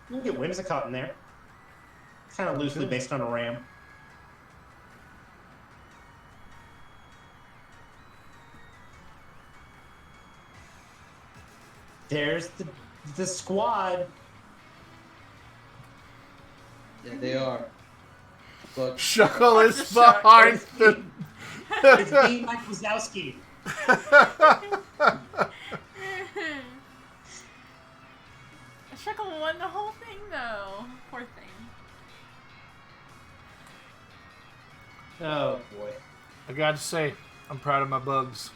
You can get Whimsicott in there. Kind of loosely based on a ram. There's the squad. Yeah, they are. But Shuckle is behind the... It's being Mike Wazowski. Shuckle won the whole thing, though. Poor thing. Oh boy. I gotta say, I'm proud of my bugs.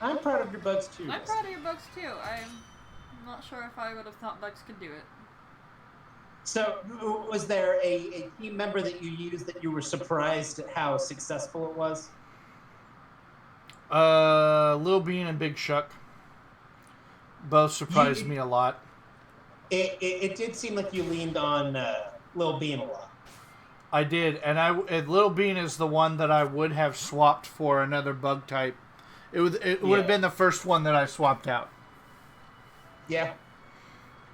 I'm proud of your bugs too. I'm proud of your bugs too. I'm not sure if I would have thought bugs could do it. So, was there a team member that you used that you were surprised at how successful it was? Lil Bean and Big Shuck both surprised me a lot. It did seem like you leaned on Lil Bean a lot. I did, and Lil Bean is the one that I would have swapped for another bug type. It would have been the first one that I swapped out. Yeah.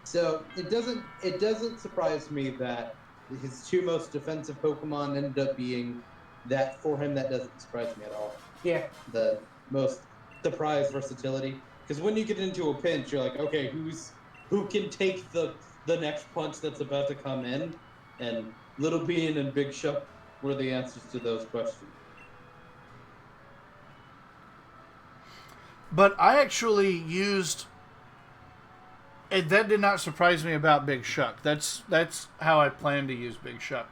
So it doesn't surprise me that his two most defensive Pokemon ended up being that for him. That doesn't surprise me at all. Yeah. The most surprise versatility, because when you get into a pinch, you're like, okay, who can take the next punch that's about to come in, and Little Bean and Big Shuck were the answers to those questions. But I actually used. That did not surprise me about Big Shuck. That's how I plan to use Big Shuck.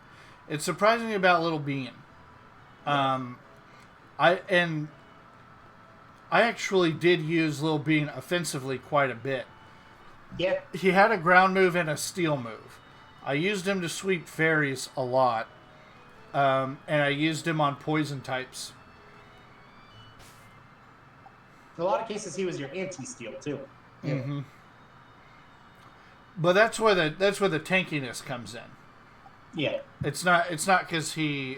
It surprised me about Little Bean. I actually did use Little Bean offensively quite a bit. Yeah. He had a ground move and a steel move. I used him to sweep fairies a lot. And I used him on poison types. In a lot of cases, he was your anti-steal, too. Mm-hmm. But that's where the tankiness comes in. Yeah. It's not because he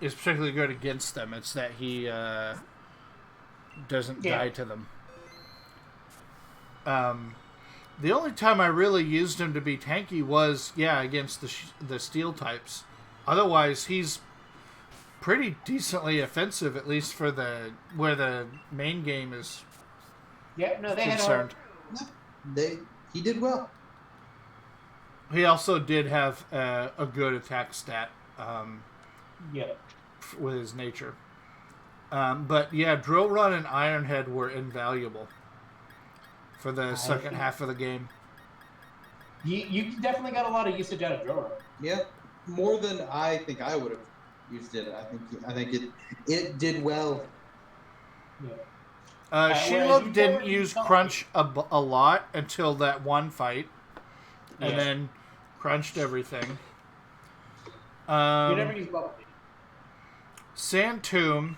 is particularly good against them. It's that he doesn't die to them. The only time I really used him to be tanky was against the steel types. Otherwise, he's pretty decently offensive, at least for where the main game is concerned. He did well. He also did have a good attack stat. With his nature. But Drill Run and Iron Head were invaluable for the second half of the game. You definitely got a lot of usage out of Drill Run. Yeah, more than I think I would have used it. I think it did well. Yeah. Shelob didn't use Crunch a lot until that one fight, and then crunched everything. You never use Bubble Beam. Sand Tomb,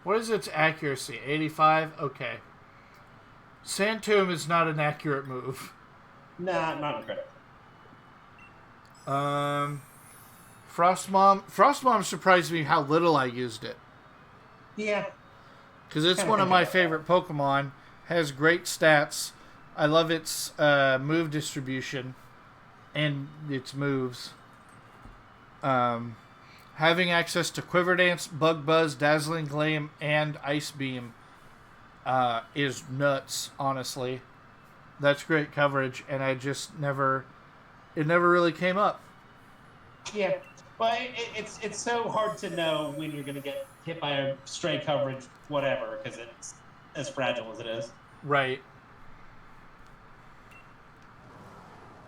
what is its accuracy? 85? Okay. Sand Tomb is not an accurate move. Nah, not incredible. Frostmom surprised me how little I used it. Yeah. Because it's one of my favorite Pokemon. Has great stats. I love its move distribution and its moves. Having access to Quiver Dance, Bug Buzz, Dazzling Gleam, and Ice Beam is nuts, honestly. That's great coverage, and I just it never really came up. Yeah. But it's so hard to know when you're going to get hit by a stray coverage, whatever, because it's as fragile as it is. Right.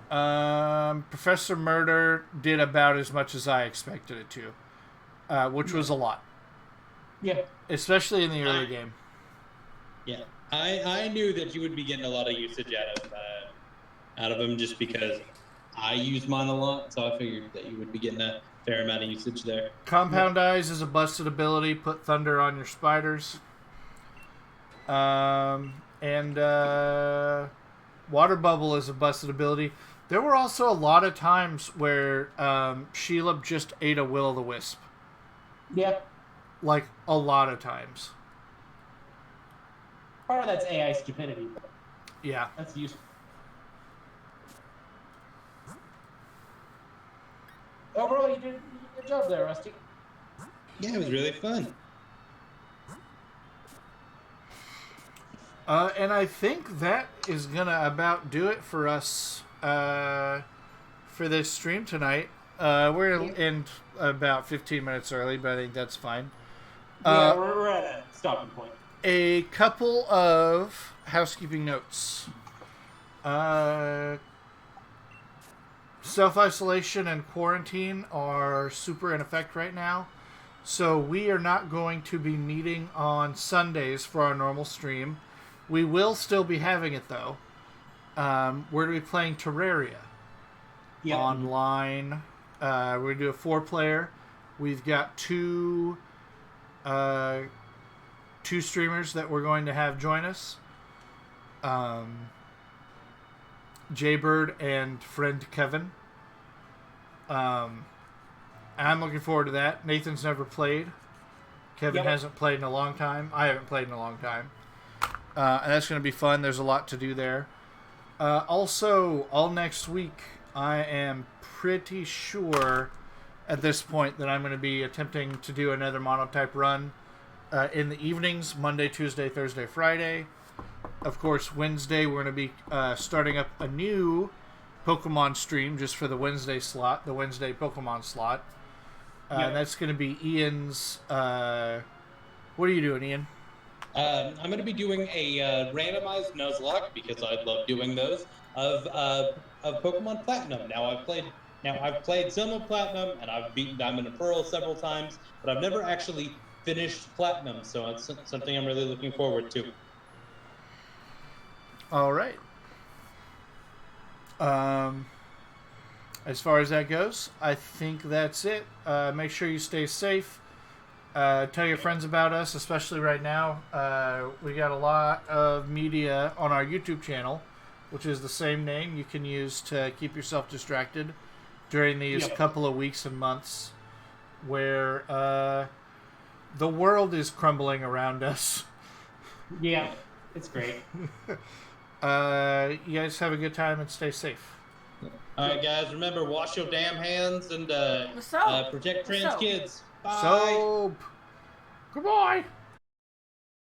Professor Murder did about as much as I expected it to, which was a lot. Yeah. Especially in the early game. Yeah. I knew that you would be getting a lot of usage out of him just because I use mine a lot, so I figured that you would be getting a fair amount of usage there. Compound Eyes is a busted ability. Put thunder on your spiders. And Water Bubble is a busted ability. There were also a lot of times where Shelob just ate a Will-o'-the-Wisp. Yeah. Like, a lot of times. Part of that's AI stupidity. But yeah. That's useful. Overall, you did a good job there, Rusty. Yeah, it was really fun. And I think that is going to about do it for us for this stream tonight. We're going to end about 15 minutes early, but I think that's fine. Yeah, we're at a stopping point. A couple of housekeeping notes. Self-isolation and quarantine are super in effect right now. So we are not going to be meeting on Sundays for our normal stream. We will still be having it, though. We're going to be playing Terraria online. We're going to do a 4-player. We've got 2 2 streamers that we're going to have join us. Jaybird and friend Kevin. I'm looking forward to that. Nathan's never played. Kevin hasn't played in a long time. I haven't played in a long time. And that's going to be fun. There's a lot to do there. Also, all next week, I am pretty sure at this point that I'm going to be attempting to do another monotype run in the evenings, Monday, Tuesday, Thursday, Friday. Of course, Wednesday, we're going to be starting up a new Pokemon stream just for the Wednesday slot, the Wednesday Pokemon slot. And that's going to be Ian's... what are you doing, Ian? I'm going to be doing a randomized Nuzlocke, because I love doing those, of Pokemon Platinum. Now I've played some of Platinum, and I've beaten Diamond and Pearl several times, but I've never actually finished Platinum, so it's something I'm really looking forward to. All right. As far as that goes, I think that's it. Make sure you stay safe. Tell your friends about us, especially right now. We got a lot of media on our YouTube channel, which is the same name you can use to keep yourself distracted during these couple of weeks and months where the world is crumbling around us. Yeah, it's great. You guys have a good time and stay safe. All right, guys, remember, wash your damn hands and protect trans kids. Bye. Soap. Goodbye.